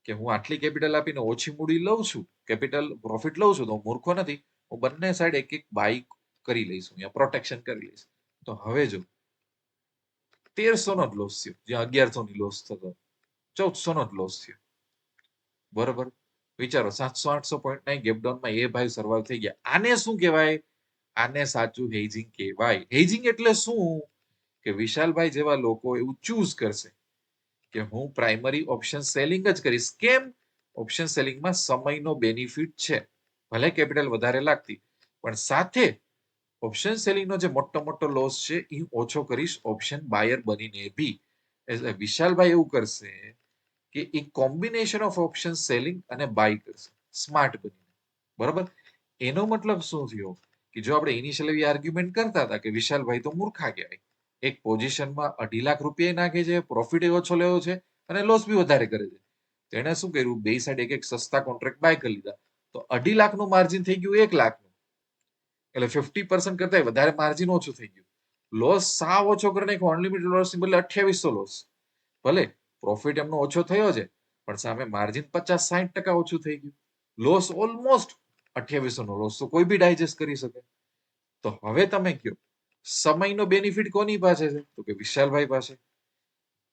કે હું આટલી કેપિટલ આપીને ઓછી મૂડી લઉં છું, કેપિટલ પ્રોફિટ લઉં છું, તો હું મૂર્ખો નથી. હું બંને સાઈડ એક એક બાય કરી લઈશ, અહીંયા પ્રોટેક્શન કરી લઈશ. તો હવે જો 1,300 નો જ લોસ થયો, જ્યાં 1,100 ની લોસ થતો, 1,400 નો જ લોસ થયો. બરોબર. વિચારો, 700-800 પોઈન્ટ ના ગેપડાઉનમાં એ ભાઈ સર્વાઈવ થઈ ગયા. આને શું કહેવાય? આને સાચું હેજિંગ કહેવાય. હેજિંગ એટલે શું? કે વિશાલભાઈ જેવા લોકો એવું ચૂઝ કરશે કે હું પ્રાઇમરી ઓપ્શન સેલિંગ જ કરીશ. કેમ? ઓપ્શન સેલિંગમાં સમયનો બેનિફિટ છે, ભલે કેપિટલ વધારે લાગતી, પણ સાથે ઓપ્શન સેલિંગનો જે મોટો મોટો લોસ છે એ ઓછો કરીશ ઓપ્શન બાયર બનીને બી. એટલે વિશાલભાઈ એવું કરશે કે એક કોમ્બિનેશન ઓફ ઓપ્શન સેલિંગ અને બાય કરશે સ્માર્ટ બનીને. બરાબર. એનો મતલબ શું થયો? કે જો આપણે ઇનિશિયલી આર્ગ્યુમેન્ટ કરતા હતા કે વિશાલભાઈ તો મૂર્ખા કહેવાય, એક પોઝિશનમાં 2.5 લાખ રૂપિયા નાખે છે, પ્રોફિટ ઓછો લેવો છે અને લોસ બી વધારે કરે છે. તો એણે શું કર્યું, બે સાઈડ એક એક સસ્તા કોન્ટ્રાક્ટ બાય કરી લીધા, તો 2.5 લાખનું માર્જિન થઈ ગયું 1 લાખનું, એટલે 50% કરતા વધારે માર્જિન ઓછું થઈ ગયું. લોસ સાવ ઓછો કરી નાખ્યો, અનલિમિટેડ લોસ ની બદલે 2800 લોસ. ભલે પ્રોફિટ એમનો ઓછો થયો છે, પણ સામે માર્જિન 50-60% ઓછું થઈ ગયું. લોસ ઓલમોસ્ટ 2800 નો લોસ તો કોઈ બી ડાયજેસ્ટ કરી શકે. તો હવે તમે કયો, સમયનો બેનિફિટ કોની પાસે છે? તો કે વિશાલભાઈ પાસે.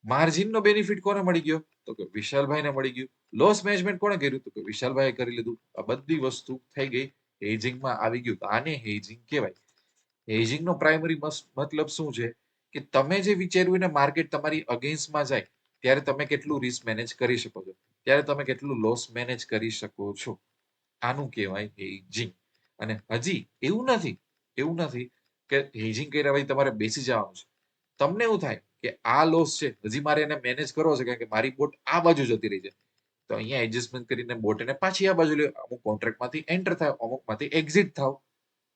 માર્જિનનો બેનિફિટ કોને મળી ગયો? તો કે વિશાલભાઈને મળી ગયું. લોસ મેનેજમેન્ટ કોણે કર્યું? તો કે વિશાલભાઈએ કરી લીધું. આ બધી વસ્તુ થઈ ગઈ, હેજિંગમાં આવી ગયું. તો આને હેજિંગ કહેવાય. હેજિંગનો પ્રાઇમરી મતલબ શું છે કે તમે જે વિચાર્યું ને માર્કેટ તમારી અગેન્સ્ટમાં જાય ત્યારે તમે કેટલું રિસ્ક મેનેજ કરી શકો છો, ત્યારે તમે કેટલું લોસ મેનેજ કરી શકો છો, આનું કહેવાય હેજિંગ. અને હજી એવું નથી કે હેજિંગ કર્યા પછી તમારે બેસી જવાનું છે. તમને એવું થાય કે આ લોસ છે, હજી મારે એને મેનેજ કરવો છે, કારણ કે મારી બોટ આ બાજુ જતી રહી છે, તો અહીંયા એડજસ્ટમેન્ટ કરીને બોટને પાછી આ બાજુ લે. અમુક કોન્ટ્રાક્ટમાંથી એન્ટર થાવ, અમુકમાંથી એક્ઝિટ થાવ,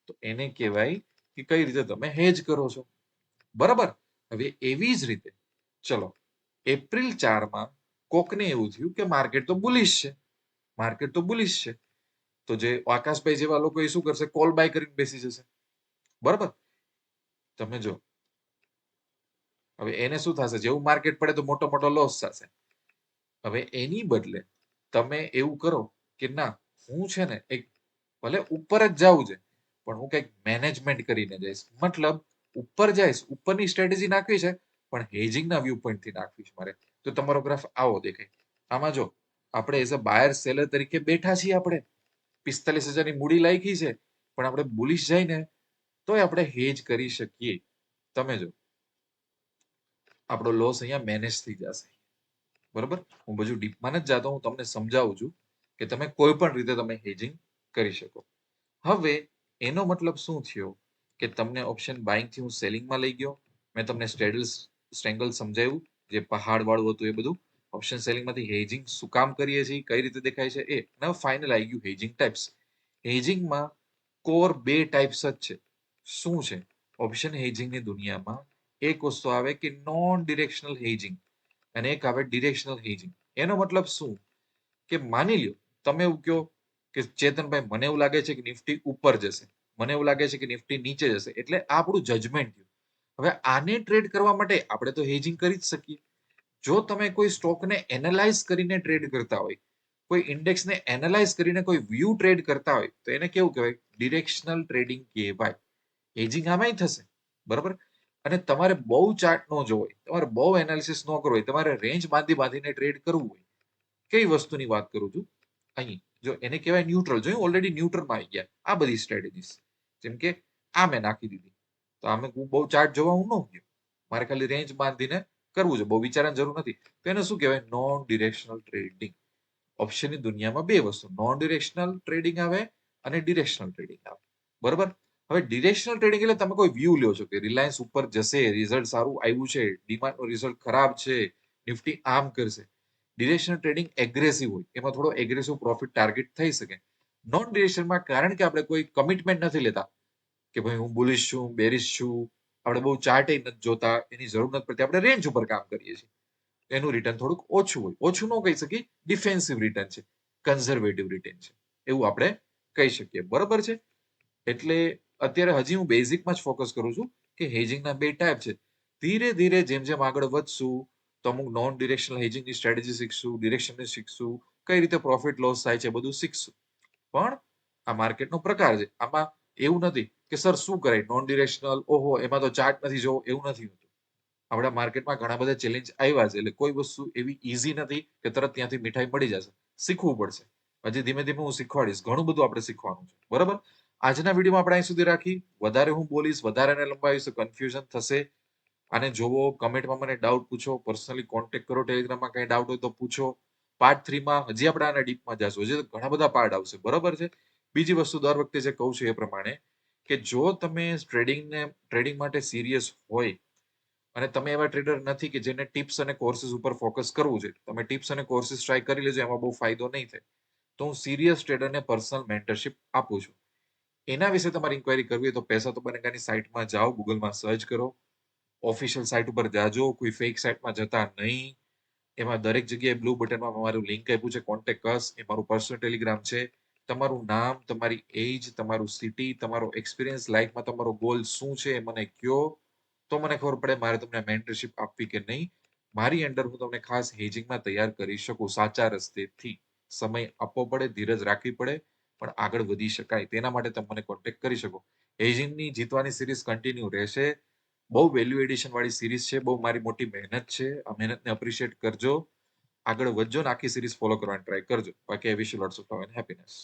તો એને કહેવાય કે કઈ રીતે તમે હેજ કરો છો. બરાબર. હવે એવી જ રીતે ચલો એપ્રિલ 4 કોકને એવું થયું કે માર્કેટ તો બુલિશ છે, તો જે આકાશભાઈ જેવા લોકો એ શું કરશે, કોલ બાય કરીને બેસી જશે. બરાબર. તમે જો હવે એને શું થશે, જેવું માર્કેટ પડે તો મોટો મોટો લોસ થશે. હવે એની બદલે તમે એવું કરો કે ના, હું છે ને એક ભલે ઉપર જ જવું છે, પણ હું કંઈક મેનેજમેન્ટ કરીને જઈશ. મતલબ ઉપર જઈશ, ઉપરની સ્ટ્રેટેજી નાખવી છે, પણ હેજિંગના વ્યૂ પોઈન્ટથી નાખવી છે મારે. તો તમારો ગ્રાફ આવો દેખાય. આમાં જો આપણે એઝ અ બાયર સેલર તરીકે બેઠા છીએ, આપણે 45,000 ની મૂડી લાયકી છે, પણ આપણે બુલિશ જઈને તોય આપણે હેજ કરી શકીએ. તમે જો આપણો લોસ અહીંયા મેનેજ થઈ જશે. બરોબર. હું બધું ડીપમાં નથી જાતો, હું તમને સમજાવું છું કે તમે કોઈ પણ રીતે તમે હેજિંગ કરી શકો. હવે એનો મતલબ શું થયો કે તમને ઓપ્શન બાઇંગ થી હું સેલિંગમાં લઈ ગયો. મેં તમને સ્ટ્રેંગલ સમજાવ્યું, જે પહાડ વાળું હતું એ બધું. ઓપ્શન સેલિંગમાંથી હેજિંગ શું કામ કરીએ છીએ, કઈ રીતે દેખાય છે એ. હવે ફાઇનલ આવી ગયું હેજિંગ ટાઈપ્સ. હેજિંગમાં કોર 2 ટાઈપ્સ જ છે. શું છે? ઓપ્શન હેજિંગની દુનિયામાં એક વસ્તુ આવે કે નોન ડિરેક્શનલ હેજિંગ, અને એક આવે ડિરેક્શનલ હેજિંગ. એનો મતલબ શું કે માની લ્યો તમે એવું કહો કે ચેતનભાઈ મને એવું લાગે છે કે નિફ્ટી ઉપર જશે, મને એવું લાગે છે કે નિફ્ટી નીચે જશે, એટલે આ આપણું જજમેન્ટ થયું. હવે આને ટ્રેડ કરવા માટે આપણે તો હેજિંગ કરી જ શકીએ. જો તમે કોઈ સ્ટોકને એનાલાઇઝ કરીને ટ્રેડ કરતા હોય, કોઈ ઇન્ડેક્સને એનાલાઇઝ કરીને કોઈ વ્યૂ ટ્રેડ કરતા હોય, તો એને કેવું કહેવાય? ડિરેક્શનલ ટ્રેડિંગ કહેવાય. હેજિંગ આમાંય થશે. બરાબર. અને તમારે બહુ ચાર્ટ નો જોવો હોય, તમારે બહુ એનાલિસિસ ન કરવો હોય, તમારે રેન્જ બાંધીને ટ્રેડ કરવું હોય, કઈ વસ્તુની વાત કરું છું અહીં, જો એને કહેવાય ન્યુટ્રલ. જો ઓલરેડી ન્યુટ્રલમાં આવી ગયા આ બધી સ્ટ્રેટેજીસ. જેમ કે આ મેં નાખી દીધી, તો આમે બહુ ચાર્ટ જોવા હું ન ગયો, મારે ખાલી રેન્જ બાંધીને કરવું છે, બહુ વિચારવાની જરૂર નથી. તો એને શું કહેવાય? Non directional trading. ઓપ્શનની દુનિયામાં બે વસ્તુ, નોન ડિરેક્શનલ ટ્રેડિંગ આવે અને ડિરેક્શનલ ટ્રેડિંગ આવે. બરોબર. હવે ડિરેક્શનલ ટ્રેડિંગ એટલે તમે કોઈ વ્યૂ લ્યો છો કે રિલાયન્સ ઉપર જશે, રિઝલ્ટ સારું આવ્યું છે, ડીમાર્ટ નું રિઝલ્ટ ખરાબ છે, નિફ્ટી આમ કરશે. ડિરેક્શનલ ટ્રેડિંગ એગ્રેસિવ હોય, એમાં થોડો એગ્રેસિવ પ્રોફિટ ટાર્ગેટ થઈ શકે. નોન ડિરેક્શનમાં કારણ કે આપણે કોઈ કમિટમેન્ટ નથી લેતા કે ભાઈ હું બુલિશ છું, બેરિશ છું, આપણે બહુ ચાર્ટ નથી જોતા, એની જરૂર નથી પડતી, આપણે રેન્જ ઉપર કામ કરીએ છીએ, એનું રિટર્ન થોડુંક ઓછું હોય. ઓછું ન કહી શકીએ, ડિફેન્સિવ રિટર્ન છે, કન્ઝર્વેટિવ રિટર્ન છે, એવું આપણે કહી શકીએ. બરોબર છે. એટલે અત્યારે હજી હું બેઝિકમાં જ ફોકસ કરું છું કે હેજિંગના બે ટાઈપ છે. ધીરે ધીરે જેમ જેમ આગળ વધશું તો અમુક નોન ડિરેક્શનલ હેજિંગની સ્ટ્રેટેજી શીખશું, ડિરેક્શનની શીખશું, કઈ રીતે પ્રોફિટ લોસ થાય છે બધું શીખશું. પણ આ માર્કેટનો પ્રકાર છે, આમાં એવું નથી કે સર શું કરાય નોન ડિરેક્શનલ, ઓહો એમાં તો ચાર્ટ નથી જોવો, એવું નથી હોતું. આપણા માર્કેટમાં ઘણા બધા ચેલેન્જ આવ્યા છે, એટલે કોઈ વસ્તુ એવી ઈઝી નથી કે તરત ત્યાંથી મીઠાઈ મળી જશે. શીખવું પડશે. હજી ધીમે ધીમે હું શીખવાડીશ, ઘણું બધું આપણે શીખવાનું છે. બરાબર. આજના વિડીયોમાં આપણે અહીં સુધી રાખી. વધારે હું બોલીશ, વધારે એને લંબાવીશ તો કન્ફ્યુઝન થશે. આને જોવો, કમેન્ટમાં મને ડાઉટ પૂછો, પર્સનલી કોન્ટેક્ટ કરો, ટેલિગ્રામમાં કઈ ડાઉટ હોય તો પૂછો. પાર્ટ 3માં હજી આપણે આના ડીપમાં જશું, હજી તો ઘણા બધા પાર્ટ આવશે. બરાબર છે. બીજી વસ્તુ દર વખતે જે કહું છું એ પ્રમાણે કે જો તમે ટ્રેડિંગ માટે સિરિયસ હોય અને તમે એવા ટ્રેડર નથી કે જેને ટિપ્સ અને કોર્સિસ ઉપર ફોકસ કરવું છે, તમે ટિપ્સ અને કોર્સિસ ટ્રાય કરી લેજો, એમાં બહુ ફાયદો નહીં થાય. તો હું સિરિયસ ટ્રેડરને પર્સનલ મેન્ટરશિપ આપું છું. એના વિશે તમારે ઇન્ક્વાયરી કરવી હોય તો પૈસા તો બનેગાની સાઇટમાં જાઓ, ગૂગલમાં સર્ચ કરો, ઓફિશિયલ સાઇટ ઉપર જાજો, કોઈ ફેક સાઇટમાં જતા નહીં. એમાં દરેક જગ્યાએ બ્લુ બટનમાં મારું લિંક આપ્યું છે, કોન્ટેક્ટ અસ, એ મારું પર્સનલ ટેલિગ્રામ છે. તમારું નામ, તમારી એજ, તમારું સિટી, તમારો એક્સપિરિયન્સ લાઈફમાં, તમારો ગોલ શું છે એ મને કયો, તો મને ખબર પડે મારે તમને મેન્ટરશિપ આપવી કે નહીં. મારી અંડર હું તમને ખાસ હેજિંગમાં તૈયાર કરી શકું સાચા રસ્તેથી. સમય આપવો પડે, ધીરજ રાખવી પડે, પણ આગળ વધી શકાય તેના માટે તમે મને કોન્ટેક્ટ કરી શકો. હેજિંગની જીતવાની સિરીઝ કન્ટિન્યુ રહેશે. બહુ વેલ્યુ એડિશન વાળી સિરીઝ છે, બહુ મારી મોટી મહેનત છે. આ મહેનતને અપ્રિશિએટ કરજો, આગળ વધજો ને આખી સિરીઝ ફોલો કરવાની ટ્રાય કરજો. બાકી I wish you lots of love and happiness.